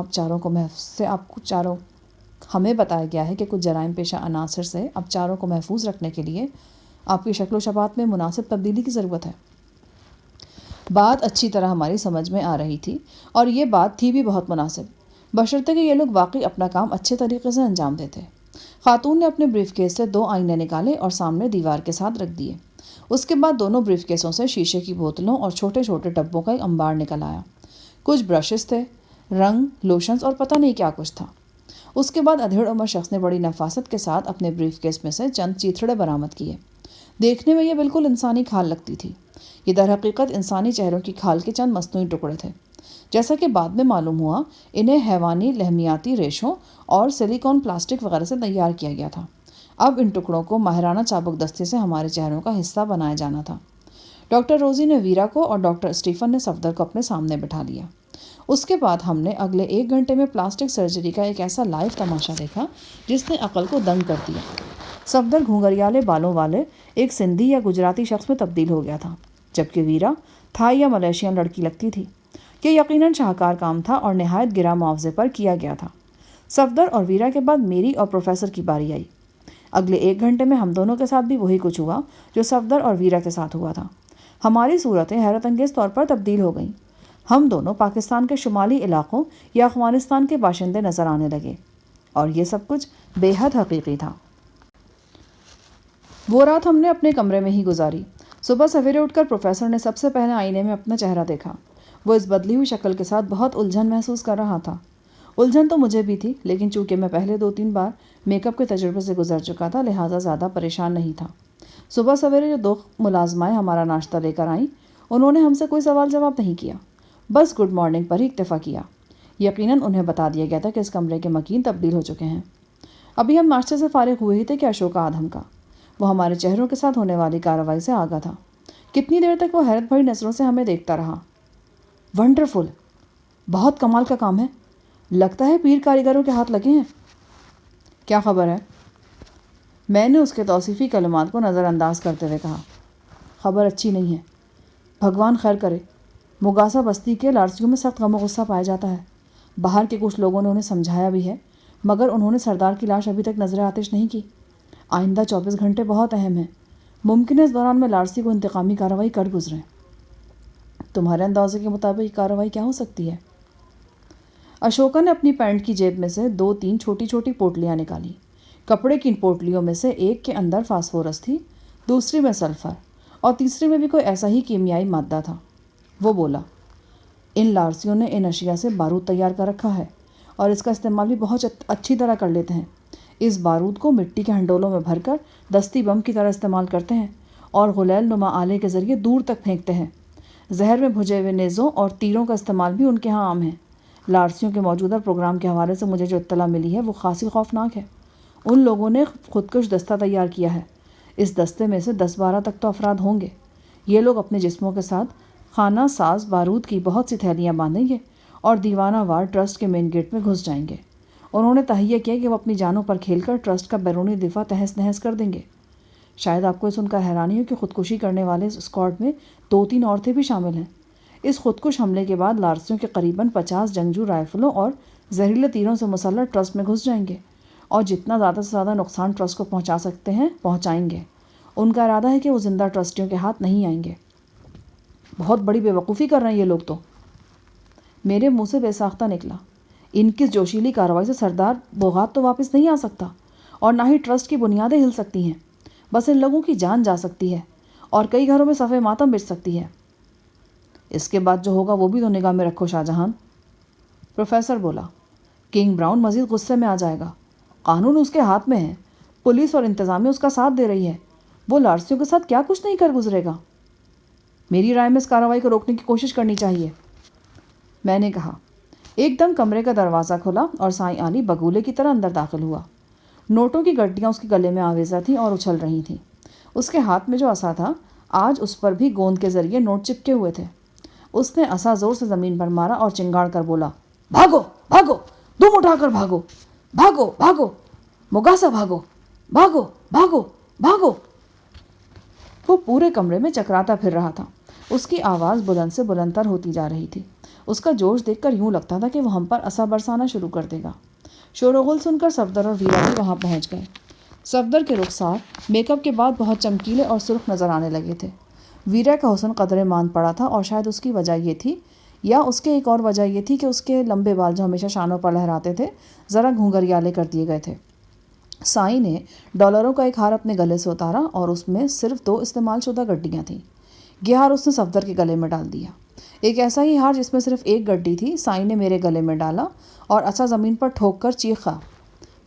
آپ چاروں کو محفوظ رکھنے کے لیے آپ کی شکل و شباہت میں مناسب تبدیلی کی ضرورت ہے۔ بات اچھی طرح ہماری سمجھ میں آ رہی تھی اور یہ بات تھی بھی بہت مناسب، بشرطے کہ یہ لوگ واقعی اپنا کام اچھے طریقے سے انجام دیتے۔ خاتون نے اپنے بریف کیس سے 2 آئینے نکالے اور سامنے دیوار کے ساتھ رکھ دیے۔ اس کے بعد دونوں بریف کیسوں سے شیشے کی بوتلوں اور چھوٹے چھوٹے ڈبوں کا ایک انبار نکل آیا۔ کچھ برشز تھے، رنگ، لوشنز اور پتہ نہیں کیا کچھ تھا۔ اس کے بعد ادھیڑ عمر شخص نے بڑی نفاست کے ساتھ اپنے بریف کیس میں سے چند چیتھڑے برآمد کیے۔ دیکھنے میں یہ بالکل انسانی کھال لگتی تھی۔ یہ در حقیقت انسانی چہروں کی کھال کے چند مصنوعی ٹکڑے تھے۔ جیسا کہ بعد میں معلوم ہوا، انہیں حیوانی لحمیاتی ریشوں اور سلیکون پلاسٹک وغیرہ سے تیار کیا گیا تھا۔ اب ان ٹکڑوں کو ماہرانہ چابک دستی سے ہمارے چہروں کا حصہ بنایا جانا تھا۔ ڈاکٹر روزی نے ویرا کو اور ڈاکٹر اسٹیفن نے صفدر کو اپنے سامنے بٹھا لیا۔ اس کے بعد ہم نے اگلے 1 گھنٹے میں پلاسٹک سرجری کا ایک ایسا لائیو تماشا دیکھا جس نے عقل کو دنگ کر دیا۔ صفدر گھونگھریالے بالوں والے ایک سندھی یا گجراتی شخص میں تبدیل ہو گیا تھا، جبکہ ویرا تھائی یا ملیشین لڑکی لگتی تھی۔ یہ یقیناً شاہکار کام تھا اور نہایت گرا معاوضے پر کیا گیا تھا۔ صفدر اور ویرا کے بعد میری اور پروفیسر کی باری آئی۔ اگلے 1 گھنٹے میں ہم دونوں کے ساتھ بھی وہی کچھ ہوا جو صفدر اور ویرا کے ساتھ ہوا تھا۔ ہماری صورتیں حیرت انگیز طور پر تبدیل ہو گئیں۔ ہم دونوں پاکستان کے شمالی علاقوں یا افغانستان کے باشندے نظر آنے لگے، اور یہ سب کچھ بے حد حقیقی تھا۔ وہ رات ہم نے اپنے کمرے میں ہی گزاری۔ صبح سویرے اٹھ کر پروفیسر نے سب سے پہلے آئینے میں اپنا چہرہ دیکھا۔ وہ اس بدلی ہوئی شکل کے ساتھ بہت الجھن محسوس کر رہا تھا۔ الجھن تو مجھے بھی تھی، لیکن چونکہ میں پہلے 2-3 بار میک اپ کے تجربے سے گزر چکا تھا، لہٰذا زیادہ پریشان نہیں تھا۔ صبح سویرے جو 2 ملازمائیں ہمارا ناشتہ لے کر آئیں، انہوں نے ہم سے کوئی سوال جواب نہیں کیا، بس گڈ مارننگ پر ہی اکتفا کیا۔ یقیناً انہیں بتا دیا گیا تھا کہ اس کمرے کے مکین تبدیل ہو چکے ہیں۔ ابھی ہم ناشتے سے فارغ ہوئے ہی تھے کہ اشوکا آدھم کا۔ وہ ہمارے چہروں کے ساتھ ہونے والی کارروائی سے آگاہ تھا۔ کتنی دیر تک وہ حیرت بھری نظروں سے ہمیں دیکھتا رہا۔ ونڈرفل، بہت کمال کا کام ہے، لگتا ہے پیر کاریگروں کے ہاتھ لگے ہیں۔ کیا خبر ہے؟ میں نے اس کے توصیفی کلمات کو نظر انداز کرتے ہوئے کہا۔ خبر اچھی نہیں ہے، بھگوان خیر کرے۔ مگاسا بستی کے لارسیوں میں سخت غم و غصہ پایا جاتا ہے۔ باہر کے کچھ لوگوں نے انہیں سمجھایا بھی ہے، مگر انہوں نے سردار کی لاش ابھی تک نظر آتش نہیں کی۔ آئندہ 24 گھنٹے بہت اہم ہیں۔ ممکن ہے اس دوران میں لارسی کو انتقامی کارروائی کر گزریں۔ تمہارے اندازے کے مطابق یہ کارروائی کیا ہو سکتی ہے؟ اشوکا نے اپنی پینٹ کی جیب میں سے 2-3 چھوٹی چھوٹی پوٹلیاں نکالیں۔ کپڑے کی ان پوٹلیوں میں سے ایک کے اندر فاسفورس تھی، دوسری میں سلفر، اور تیسری میں بھی کوئی ایسا ہی کیمیائی مادہ تھا۔ وہ بولا، ان لارسیوں نے ان اشیاء سے بارود تیار کر رکھا ہے، اور اس کا استعمال بھی بہت اچھی طرح کر لیتے ہیں۔ اس بارود کو مٹی کے ہنڈولوں میں بھر کر دستی بم کی طرح استعمال کرتے ہیں اور غلیل نما آلے کے ذریعے دور تک پھینکتے ہیں۔ زہر میں بھجے ہوئے نیزوں اور تیروں کا استعمال بھی ان کے ہاں عام ہے۔ لارسیوں کے موجودہ پروگرام کے حوالے سے مجھے جو اطلاع ملی ہے وہ خاصی خوفناک ہے۔ ان لوگوں نے خودکش دستہ تیار کیا ہے۔ اس دستے میں سے 10-12 تک تو افراد ہوں گے۔ یہ لوگ اپنے جسموں کے ساتھ خانہ ساز بارود کی بہت سی تھیلیاں باندھیں گے اور دیوانہ وار ٹرسٹ کے مین گیٹ میں گھس جائیں گے۔ انہوں نے تہیہ کیا کہ وہ اپنی جانوں پر کھیل کر ٹرسٹ کا بیرونی دفاع تہس نہس کر دیں گے۔ شاید آپ کو یہ سن کر حیرانی ہو کہ خودکشی کرنے والے اس اسکواڈ میں 2-3 عورتیں بھی شامل ہیں۔ اس خودکش حملے کے بعد لارسیوں کے قریباً 50 جنگجو رائفلوں اور زہریلے تیروں سے مسلح ٹرسٹ میں گھس جائیں گے اور جتنا زیادہ سے زیادہ نقصان ٹرسٹ کو پہنچا سکتے ہیں پہنچائیں گے۔ ان کا ارادہ ہے کہ وہ زندہ ٹرسٹیوں کے ہاتھ نہیں آئیں گے۔ بہت بڑی بے وقوفی کر رہے ہیں یہ لوگ تو۔ میرے منہ سے بے ساختہ نکلا، ان کی جوشیلی کارروائی سے سردار بوغات تو واپس نہیں آ سکتا، اور نہ ہی ٹرسٹ کی بنیادیں ہل سکتی ہیں۔ بس ان لوگوں کی جان جا سکتی ہے اور کئی گھروں میں صفحہ ماتم بچ سکتی ہے۔ اس کے بعد جو ہوگا وہ بھی تو نگاہ میں رکھو شاہ جہان۔ پروفیسر بولا۔ کنگ براؤن مزید غصے میں آ جائے گا۔ قانون اس کے ہاتھ میں ہے، پولیس اور انتظامیہ اس کا ساتھ دے رہی ہے، وہ لارسیوں کے ساتھ کیا کچھ نہیں کر گزرے گا۔ میری رائے میں اس کارروائی کو روکنے کی کوشش کرنی چاہیے، میں نے کہا۔ ایک دم کمرے کا دروازہ کھلا اور سائیں علی بگولے کی طرح اندر داخل ہوا۔ نوٹوں کی گڈیاں اس کے گلے میں آویزہ تھیں اور اچھل رہی تھیں۔ اس کے ہاتھ میں جو عصا تھا، آج اس پر بھی گوند کے ذریعے نوٹ چپکے ہوئے تھے۔ اس نے عصا زور سے زمین پر مارا اور چنگاڑ کر بولا، بھاگو بھاگو، دم اٹھا کر بھاگو، بھاگو بھاگو، مگاسا بھاگو، بھاگو بھاگو بھاگو۔ وہ پورے کمرے میں چکراتا پھر رہا تھا۔ اس کی آواز بلند سے بلند تر ہوتی جا رہی تھی۔ اس کا جوش دیکھ کر یوں لگتا تھا کہ وہ ہم پر عصا برسانا شروع کر دے گا۔ شور و غل سن کر صفدر اور ویرا بھی وہاں پہنچ گئے۔ صفدر کے رخسار میک اپ کے بعد بہت چمکیلے اور سرخ نظر آنے لگے تھے۔ ویرا کا حسن قدرے ماند پڑا تھا، اور شاید اس کی وجہ یہ تھی، یا اس کے ایک اور وجہ یہ تھی کہ اس کے لمبے بال جو ہمیشہ شانوں پر لہراتے تھے ذرا گھونگھریالے کر دیے گئے تھے۔ سائیں نے ڈالروں کا ایک ہار اپنے گلے سے اتارا اور اس میں صرف 2 استعمال شدہ گڈیاں تھیں۔ یہ ہار اس نے صفدر کے گلے میں ڈال دیا۔ ایک ایسا ہی ہار جس میں صرف 1 گڈی تھی سائیں نے میرے گلے میں ڈالا اور عصا زمین پر ٹھوک کر چیخا،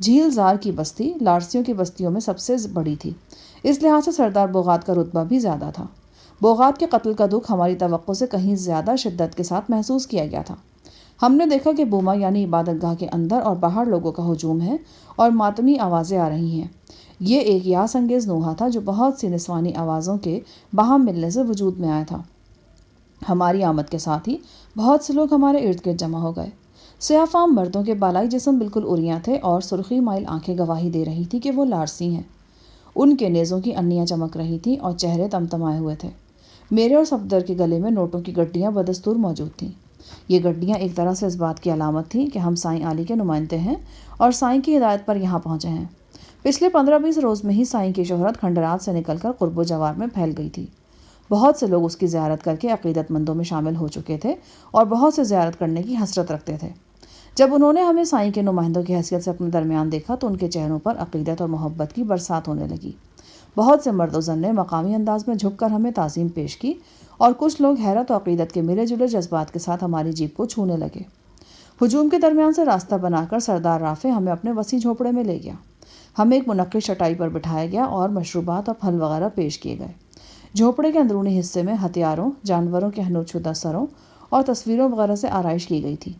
جھیل زار کی بستی لارسیوں کی بستیوں میں سب سے بڑی تھی، اس لحاظ سے سردار بوغات کا رتبہ بھی زیادہ تھا۔ بوغات کے قتل کا دکھ ہماری توقع سے کہیں زیادہ شدت کے ساتھ محسوس کیا گیا تھا۔ ہم نے دیکھا کہ بوما یعنی عبادت گاہ کے اندر اور باہر لوگوں کا ہجوم ہے اور ماتمی آوازیں آ رہی ہیں۔ یہ ایک یاس انگیز نوحہ تھا جو بہت سی نسوانی آوازوں کے باہم ملنے سے وجود میں آیا تھا۔ ہماری آمد کے ساتھ ہی بہت سے لوگ ہمارے ارد گرد جمع ہو گئے۔ سیاہ فام مردوں کے بالائی جسم بالکل عریاں تھے اور سرخی مائل آنکھیں گواہی دے رہی تھی کہ وہ لارسی ہیں۔ ان کے نیزوں کی انیاں چمک رہی تھیں اور چہرے تمتمائے ہوئے تھے۔ میرے اور صفدر کے گلے میں نوٹوں کی گڈیاں بدستور موجود تھیں۔ یہ گڈیاں ایک طرح سے اس بات کی علامت تھیں کہ ہم سائیں عالی کے نمائندے ہیں اور سائیں کی ہدایت پر یہاں پہنچے ہیں۔ پچھلے 15-20 روز میں ہی سائیں کی شہرت کھنڈرات سے نکل کر قرب و جوار میں پھیل گئی تھی۔ بہت سے لوگ اس کی زیارت کر کے عقیدت مندوں میں شامل ہو چکے تھے اور بہت سے زیارت کرنے کی حسرت رکھتے تھے۔ جب انہوں نے ہمیں سائیں کے نمائندوں کی حیثیت سے اپنے درمیان دیکھا تو ان کے چہروں پر عقیدت اور محبت کی برسات ہونے لگی۔ بہت سے مرد و زن نے مقامی انداز میں جھک کر ہمیں تعظیم پیش کی اور کچھ لوگ حیرت و عقیدت کے ملے جلے جذبات کے ساتھ ہماری جیپ کو چھونے لگے۔ ہجوم کے درمیان سے راستہ بنا کر سردار رافع ہمیں اپنے وسیع جھوپڑے میں لے گیا۔ ہمیں ایک منقش چٹائی پر بٹھایا گیا اور مشروبات اور پھل وغیرہ پیش کیے گئے۔ جھوپڑے کے اندرونی حصے میں ہتھیاروں، جانوروں کے حنوط شدہ سروں اور تصویروں وغیرہ سے آرائش کی گئی تھی۔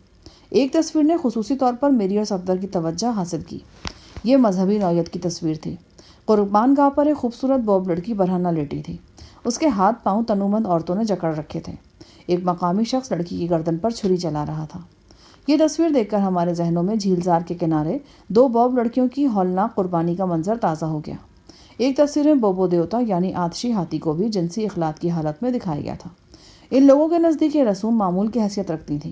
ایک تصویر نے خصوصی طور پر میری اور صفدر کی توجہ حاصل کی۔ یہ مذہبی نوعیت کی تصویر تھی۔ قربان گاہ پر ایک خوبصورت بوب لڑکی برہنہ لیٹی تھی۔ اس کے ہاتھ پاؤں تنومند عورتوں نے جکڑ رکھے تھے۔ ایک مقامی شخص لڑکی کی گردن پر چھری چلا رہا تھا۔ یہ تصویر دیکھ کر ہمارے ذہنوں میں جھیل زار کے کنارے 2 بوب لڑکیوں کی ہولناک قربانی کا منظر تازہ ہو گیا۔ ایک تصویر میں بوبو دیوتا یعنی آتشی ہاتھی کو بھی جنسی اخلاط کی حالت میں دکھایا گیا تھا۔ ان لوگوں کے نزدیک یہ رسوم معمول کی حیثیت رکھتی تھی۔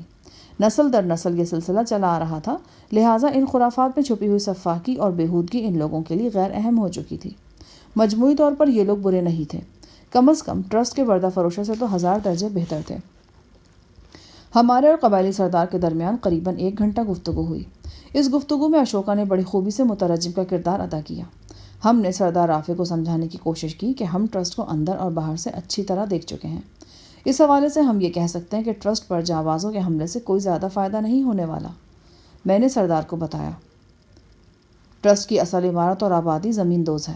نسل در نسل یہ سلسلہ چلا آ رہا تھا، لہٰذا ان خرافات میں چھپی ہوئی سفاکی اور بےہودگی ان لوگوں کے لیے غیر اہم ہو چکی تھی۔ مجموعی طور پر یہ لوگ برے نہیں تھے، کم از کم ٹرسٹ کے بردہ فروشوں سے تو 1000 درجے بہتر تھے۔ ہمارے اور قبائلی سردار کے درمیان قریباً 1 گھنٹہ گفتگو ہوئی۔ اس گفتگو میں اشوکا نے بڑی خوبی سے مترجم کا کردار ادا کیا۔ ہم نے سردار رافع کو سمجھانے کی کوشش کی کہ ہم ٹرسٹ کو اندر اور باہر سے اچھی طرح دیکھ چکے ہیں۔ اس حوالے سے ہم یہ کہہ سکتے ہیں کہ ٹرسٹ پر جانبازوں کے حملے سے کوئی زیادہ فائدہ نہیں ہونے والا۔ میں نے سردار کو بتایا، ٹرسٹ کی اصل عمارت اور آبادی زمین دوز ہے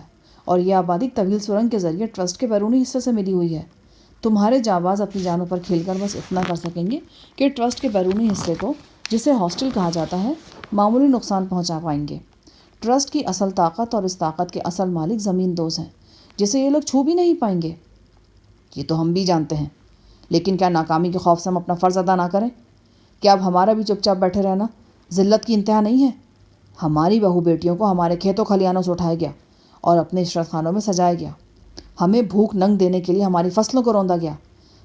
اور یہ آبادی طویل سرنگ کے ذریعے ٹرسٹ کے بیرونی حصے سے ملی ہوئی ہے۔ تمہارے جانباز اپنی جانوں پر کھیل کر بس اتنا کر سکیں گے کہ ٹرسٹ کے بیرونی حصے کو، جسے ہاسٹل کہا جاتا ہے، معمولی نقصان پہنچا پائیں گے۔ ٹرسٹ کی اصل طاقت اور اس طاقت کے اصل مالک زمین دوز ہیں، جسے یہ لوگ چھو بھی نہیں پائیں گے۔ یہ تو ہم بھی جانتے ہیں، لیکن کیا ناکامی کے خوف سے ہم اپنا فرض ادا نہ کریں؟ کیا اب ہمارا بھی چپ چاپ بیٹھے رہنا ذلت کی انتہا نہیں ہے؟ ہماری بہو بیٹیوں کو ہمارے کھیتوں کھلیانوں سے اٹھایا گیا اور اپنے عشرت خانوں میں سجایا گیا۔ ہمیں بھوک ننگ دینے کے لیے ہماری فصلوں کو روندا گیا۔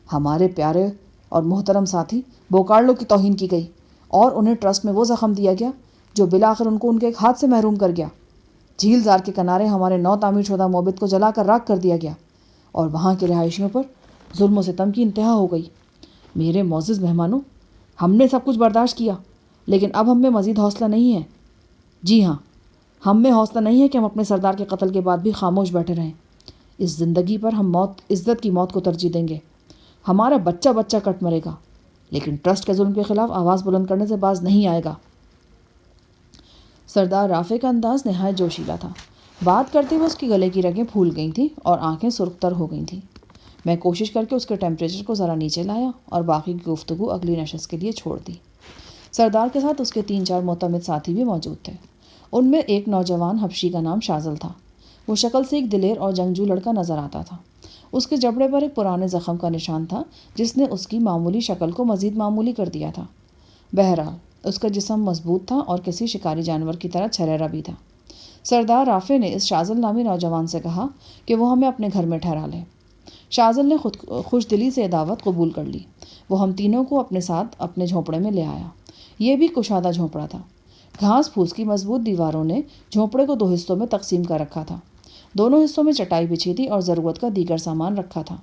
ہمارے پیارے اور محترم ساتھی بوکارلو کی توہین کی گئی اور انہیں ٹرسٹ میں وہ زخم دیا گیا جو بالآخر ان کو ان کے ایک ہاتھ سے محروم کر گیا۔ جھیل زار کے کنارے ہمارے نو تعمیر شدہ موبد کو جلا کر راکھ کر دیا گیا اور وہاں کے رہائشیوں پر ظلم و ستم کی انتہا ہو گئی۔ میرے معزز مہمانوں، ہم نے سب کچھ برداشت کیا، لیکن اب ہم میں مزید حوصلہ نہیں ہے۔ جی ہاں، ہم میں حوصلہ نہیں ہے کہ ہم اپنے سردار کے قتل کے بعد بھی خاموش بیٹھے رہیں۔ اس زندگی پر ہم عزت کی موت کو ترجیح دیں گے۔ ہمارا بچہ بچہ کٹ مرے گا، لیکن ٹرسٹ کے ظلم کے خلاف آواز بلند کرنے سے باز نہیں آئے گا۔ سردار رافع کا انداز نہایت جوشیلا تھا۔ بات کرتے ہوئے اس کی گلے کی رگیں پھول گئی تھیں اور آنکھیں سرخ تر ہو گئی تھیں۔ میں کوشش کر کے اس کے ٹیمپریچر کو ذرا نیچے لایا اور باقی کی گفتگو اگلی نشست کے لیے چھوڑ دی۔ سردار کے ساتھ اس کے 3-4 معتمد ساتھی بھی موجود تھے۔ ان میں ایک نوجوان حبشی کا نام شازل تھا۔ وہ شکل سے ایک دلیر اور جنگجو لڑکا نظر آتا تھا۔ اس کے جبڑے پر ایک پرانے زخم کا نشان تھا جس نے اس کی معمولی شکل کو مزید معمولی کر دیا تھا۔ بہرحال اس کا جسم مضبوط تھا اور کسی شکاری جانور کی طرح چھریرا بھی تھا۔ سردار رافع نے اس شازل نامی نوجوان سے کہا کہ وہ ہمیں اپنے گھر میں ٹھہرا لے۔ شازل نے خوش دلی سے دعوت قبول کر لی۔ وہ ہم تینوں کو اپنے ساتھ اپنے جھونپڑے میں لے آیا۔ یہ بھی کشادہ جھونپڑا تھا۔ گھاس پھوس کی مضبوط دیواروں نے جھونپڑے کو 2 حصوں میں تقسیم کر رکھا تھا۔ دونوں حصوں میں چٹائی بچھی تھی اور ضرورت کا دیگر سامان رکھا تھا۔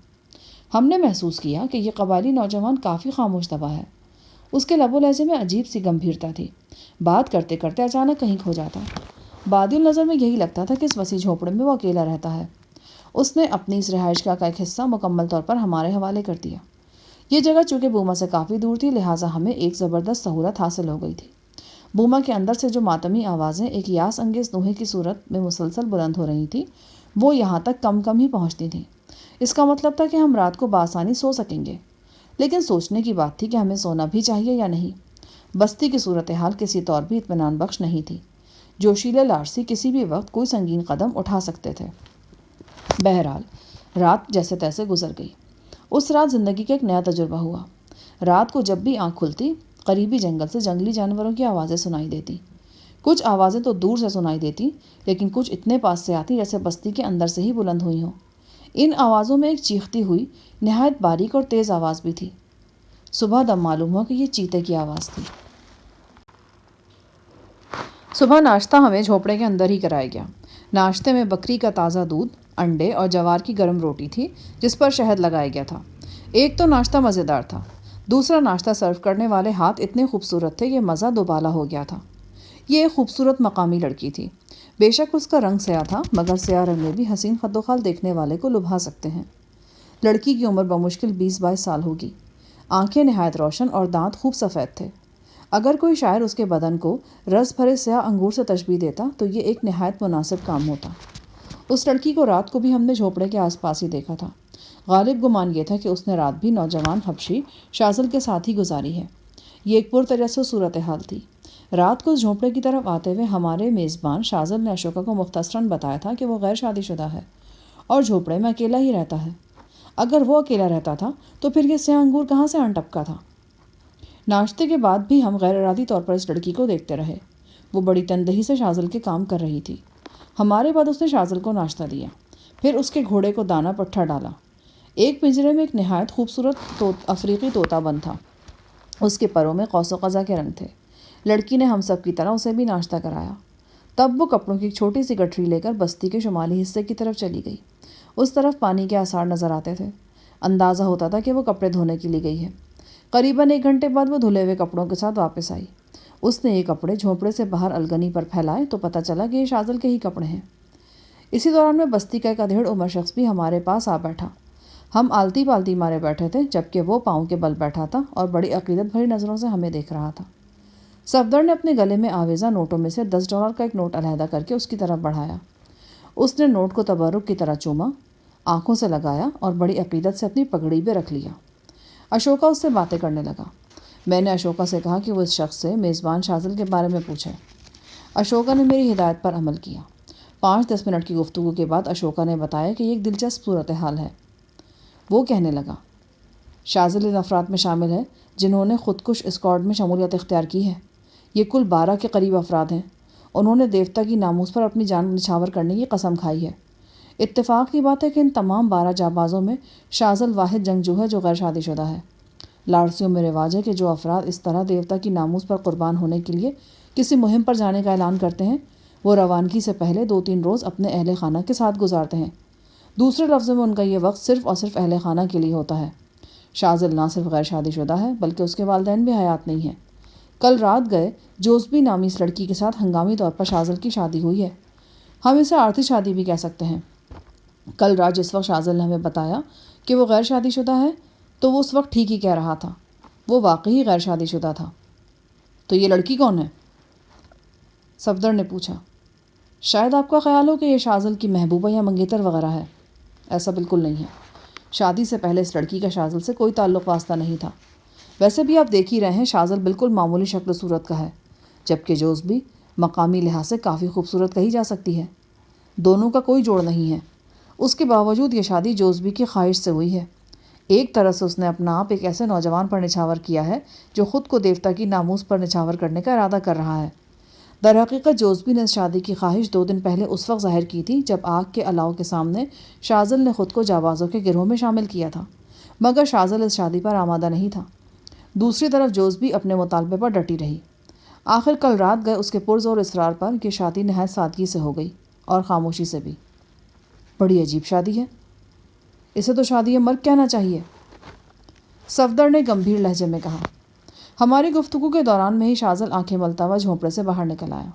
ہم نے محسوس کیا کہ یہ قبائلی نوجوان کافی خاموش طبع ہے۔ اس کے لب و لہجے میں عجیب سی گمبھیرتا تھی۔ بات کرتے کرتے اچانک کہیں کھو جاتا۔ بادی النظر میں یہی لگتا تھا کہ اس وسیع جھونپڑے میں وہ اکیلا رہتا ہے۔ اس نے اپنی اس رہائش کا ایک حصہ مکمل طور پر ہمارے حوالے کر دیا۔ یہ جگہ چونکہ بوما سے کافی دور تھی، لہٰذا ہمیں ایک زبردست سہولت حاصل ہو گئی تھی۔ بوما کے اندر سے جو ماتمی آوازیں ایک یاس انگیز نوحے کی صورت میں مسلسل بلند ہو رہی تھیں وہ یہاں تک کم کم ہی پہنچتی تھیں۔ اس کا مطلب تھا کہ ہم رات کو بآسانی سو سکیں گے، لیکن سوچنے کی بات تھی کہ ہمیں سونا بھی چاہیے یا نہیں۔ بستی کی صورتحال کسی طور بھی اطمینان بخش نہیں تھی۔ جوشیلے لارسی کسی بھی وقت کوئی سنگین قدم اٹھا سکتے تھے۔ بہرحال رات جیسے تیسے گزر گئی۔ اس رات زندگی کا ایک نیا تجربہ ہوا۔ رات کو جب بھی آنکھ کھلتی قریبی جنگل سے جنگلی جانوروں کی آوازیں سنائی دیتی۔ کچھ آوازیں تو دور سے سنائی دیتی، لیکن کچھ اتنے پاس سے آتی جیسے بستی کے اندر سے ہی بلند ہوئی ہوں۔ ان آوازوں میں ایک چیختی ہوئی نہایت باریک اور تیز آواز بھی تھی۔ صبح دم معلوم ہوا کہ یہ چیتے کی آواز تھی۔ صبح ناشتہ ہمیں جھوپڑے کے اندر ہی کرایا گیا۔ ناشتے میں بکری کا تازہ دودھ، انڈے اور جوار کی گرم روٹی تھی جس پر شہد لگایا گیا تھا۔ ایک تو ناشتہ مزیدار تھا، دوسرا ناشتہ سرو کرنے والے ہاتھ اتنے خوبصورت تھے کہ مزہ دوبالا ہو گیا تھا۔ یہ ایک خوبصورت مقامی لڑکی تھی۔ بے شک اس کا رنگ سیاہ تھا، مگر سیاہ رنگ میں بھی حسین خد و خال دیکھنے والے کو لبھا سکتے ہیں۔ لڑکی کی عمر بمشکل 20-22 سال ہوگی۔ آنکھیں نہایت روشن اور دانت خوب سفید تھے۔ اگر کوئی شاعر اس کے بدن کو رس بھرے سیاہ انگور سے تشبیہ دیتا تو یہ ایک نہایت مناسب کام ہوتا۔ اس لڑکی کو رات کو بھی ہم نے جھوپڑے کے آس پاس ہی دیکھا تھا۔ غالب گمان یہ تھا کہ اس نے رات بھی نوجوان حبشی شازل کے ساتھ ہی گزاری ہے۔ یہ ایک پرتجسس صورتحال تھی۔ رات کو اس جھونپڑے کی طرف آتے ہوئے ہمارے میزبان شازل نے اشوکا کو مختصراً بتایا تھا کہ وہ غیر شادی شدہ ہے اور جھونپڑے میں اکیلا ہی رہتا ہے۔ اگر وہ اکیلا رہتا تھا تو پھر یہ سیاہ انگور کہاں سے آن ٹپکا تھا؟ ناشتے کے بعد بھی ہم غیر ارادی طور پر اس لڑکی کو دیکھتے رہے۔ وہ بڑی تندہی سے شازل کے کام کر رہی تھی۔ ہمارے بعد اس نے شازل کو ناشتہ دیا، پھر اس کے گھوڑے کو دانہ پٹھا ڈالا۔ ایک پنجرے میں ایک نہایت خوبصورت افریقی طوطا بند تھا۔ اس کے پروں میں قوس و قزح کے رنگ تھے۔ لڑکی نے ہم سب کی طرح اسے بھی ناشتہ کرایا۔ تب وہ کپڑوں کی ایک چھوٹی سی گٹھری لے کر بستی کے شمالی حصے کی طرف چلی گئی۔ اس طرف پانی کے آثار نظر آتے تھے۔ اندازہ ہوتا تھا کہ وہ کپڑے دھونے کے لیے گئی ہے۔ قریباً 1 گھنٹے بعد وہ دھلے ہوئے کپڑوں کے ساتھ واپس آئی۔ اس نے یہ کپڑے جھونپڑے سے باہر الگنی پر پھیلائے تو پتہ چلا کہ یہ شازل کے ہی کپڑے ہیں۔ اسی دوران میں بستی کا ایک ادھیڑ عمر شخص بھی ہمارے پاس آ بیٹھا۔ ہم آلتی پالتی مارے بیٹھے تھے جبکہ وہ پاؤں کے بل بیٹھا تھا اور بڑی عقیدت بھری نظروں سے ہمیں دیکھ رہا تھا۔ صفدر نے اپنے گلے میں آویزہ نوٹوں میں سے $10 کا ایک نوٹ علیحدہ کر کے اس کی طرف بڑھایا۔ اس نے نوٹ کو تبرک کی طرح چوما، آنکھوں سے لگایا اور بڑی عقیدت سے اپنی پگڑی پہ رکھ لیا۔ اشوکا اس سے باتیں کرنے لگا۔ میں نے اشوکا سے کہا کہ وہ اس شخص سے میزبان شازل کے بارے میں پوچھے۔ اشوکا نے میری ہدایت پر عمل کیا۔ 5-10 منٹ کی گفتگو کے بعد اشوکا نے بتایا کہ یہ ایک دلچسپ صورتحال ہے۔ وہ کہنے لگا، شازل ان افراد میں شامل ہے جنہوں نے خودکش اسکواڈ میں شمولیت اختیار کی ہے۔ یہ کل 12 کے قریب افراد ہیں۔ انہوں نے دیوتا کی ناموس پر اپنی جان نچھاور کرنے کی قسم کھائی ہے۔ اتفاق کی بات ہے کہ ان تمام 12 جانبازوں میں شازل واحد جنگجو ہے جو غیر شادی شدہ ہے۔ لارسیوں میں رواج ہے کہ جو افراد اس طرح دیوتا کی ناموس پر قربان ہونے کے لیے کسی مہم پر جانے کا اعلان کرتے ہیں وہ روانگی سے پہلے 2-3 روز اپنے اہل خانہ کے ساتھ گزارتے ہیں۔ دوسرے لفظوں میں ان کا یہ وقت صرف اور صرف اہل خانہ کے لیے ہوتا ہے۔ شازل نہ صرف غیر شادی شدہ ہے بلکہ اس کے والدین بھی حیات نہیں ہیں۔ کل رات گئے جوزبی نامی اس لڑکی کے ساتھ ہنگامی طور پر شازل کی شادی ہوئی ہے۔ ہم اسے عارضی شادی بھی کہہ سکتے ہیں۔ کل رات جس وقت شازل نے ہمیں بتایا کہ وہ غیر شادی شدہ ہے تو وہ اس وقت ٹھیک ہی کہہ رہا تھا۔ وہ واقعی غیر شادی شدہ تھا۔ تو یہ لڑکی کون ہے؟ صفدر نے پوچھا۔ شاید آپ کا خیال ہو کہ یہ شازل کی محبوبہ یا منگیتر وغیرہ ہے۔ ایسا بالکل نہیں ہے۔ شادی سے پہلے اس لڑکی کا شازل سے کوئی تعلق واسطہ نہیں تھا۔ ویسے بھی آپ دیکھ ہی رہے ہیں شازل بالکل معمولی شکل و صورت کا ہے، جبکہ جوزبی مقامی لحاظ سے کافی خوبصورت کہی جا سکتی ہے۔ دونوں کا کوئی جوڑ نہیں ہے۔ اس کے باوجود یہ شادی جوزبی کی خواہش سے ہوئی ہے۔ ایک طرح سے اس نے اپنا آپ ایک ایسے نوجوان پر نچھاور کیا ہے جو خود کو دیوتا کی ناموس پر نچھاور کرنے کا ارادہ کر رہا ہے۔ در حقیقت جوزبی نے اس شادی کی خواہش 2 دن پہلے اس وقت ظاہر کی تھی جب آگ کے الاؤ کے سامنے شازل نے خود کو جانبازوں کے گروہ میں شامل کیا تھا، مگر شازل اس شادی پر آمادہ نہیں تھا۔ دوسری طرف جوزبی اپنے مطالبے پر ڈٹی رہی۔ آخر کل رات گئے اس کے پرزور اصرار پر یہ شادی نہایت سادگی سے ہو گئی اور خاموشی سے بھی۔ بڑی عجیب شادی ہے، اسے تو شادی مرگ کہنا چاہیے، صفدر نے گمبھیر لہجے میں کہا۔ ہماری گفتگو کے دوران میں ہی شازل آنکھیں ملتا ہوا جھونپڑے سے باہر نکل آیا۔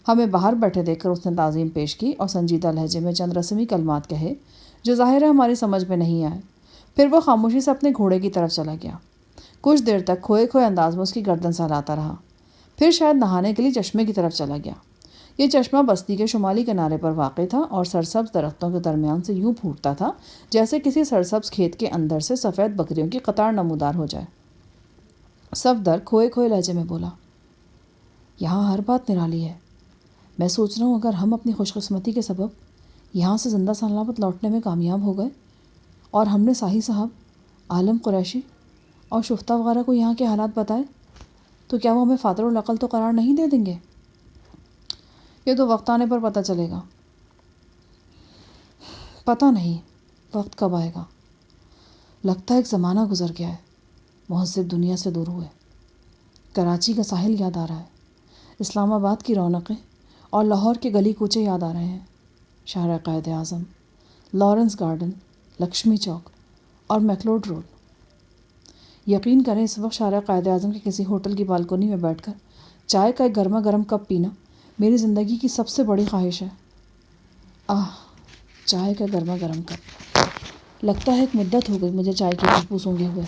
ہمیں باہر بیٹھے دیکھ کر اس نے تعظیم پیش کی اور سنجیدہ لہجے میں چند رسمی کلمات کہے جو ظاہر ہے ہماری سمجھ میں نہیں آئے۔ پھر وہ خاموشی سے اپنے گھوڑے کی طرف چلا گیا۔ کچھ دیر تک کھوئے کھوئے انداز میں اس کی گردن سہلاتا رہا، پھر شاید نہانے کے لیے چشمے کی طرف چلا گیا۔ یہ چشمہ بستی کے شمالی کنارے پر واقع تھا اور سرسبز درختوں کے درمیان سے یوں پھوٹتا تھا جیسے کسی سرسبز کھیت کے اندر سے سفید بکریوں کی قطار نمودار ہو جائے۔ صفدر کھوئے کھوئے لہجے میں بولا، یہاں ہر بات نرالی ہے۔ میں سوچ رہا ہوں اگر ہم اپنی خوش قسمتی کے سبب یہاں سے زندہ سلامت لوٹنے میں کامیاب ہو گئے اور ہم نے ساحی صاحب، عالم قریشی اور شفتہ وغیرہ کو یہاں کے حالات بتائے تو کیا وہ ہمیں فاتر العقل تو قرار نہیں دے دیں گے؟ یہ تو وقت آنے پر پتہ چلے گا۔ پتہ نہیں وقت کب آئے گا۔ لگتا ہے ایک زمانہ گزر گیا ہے، مہذب دنیا سے دور ہوئے۔ کراچی کا ساحل یاد آ رہا ہے، اسلام آباد کی رونقیں اور لاہور کے گلی کوچے یاد آ رہے ہیں، شارع قائد اعظم، لارنس گارڈن، لکشمی چوک اور میکلوڈ روڈ۔ یقین کریں اس وقت شارع قائد اعظم کے کسی ہوٹل کی بالکونی میں بیٹھ کر چائے کا ایک گرما گرم کپ پینا میری زندگی کی سب سے بڑی خواہش ہے۔ چائے کا گرما گرم کپ، لگتا ہے ایک مدت ہو گئی مجھے چائے کی خوشبو سونگھے ہوئے۔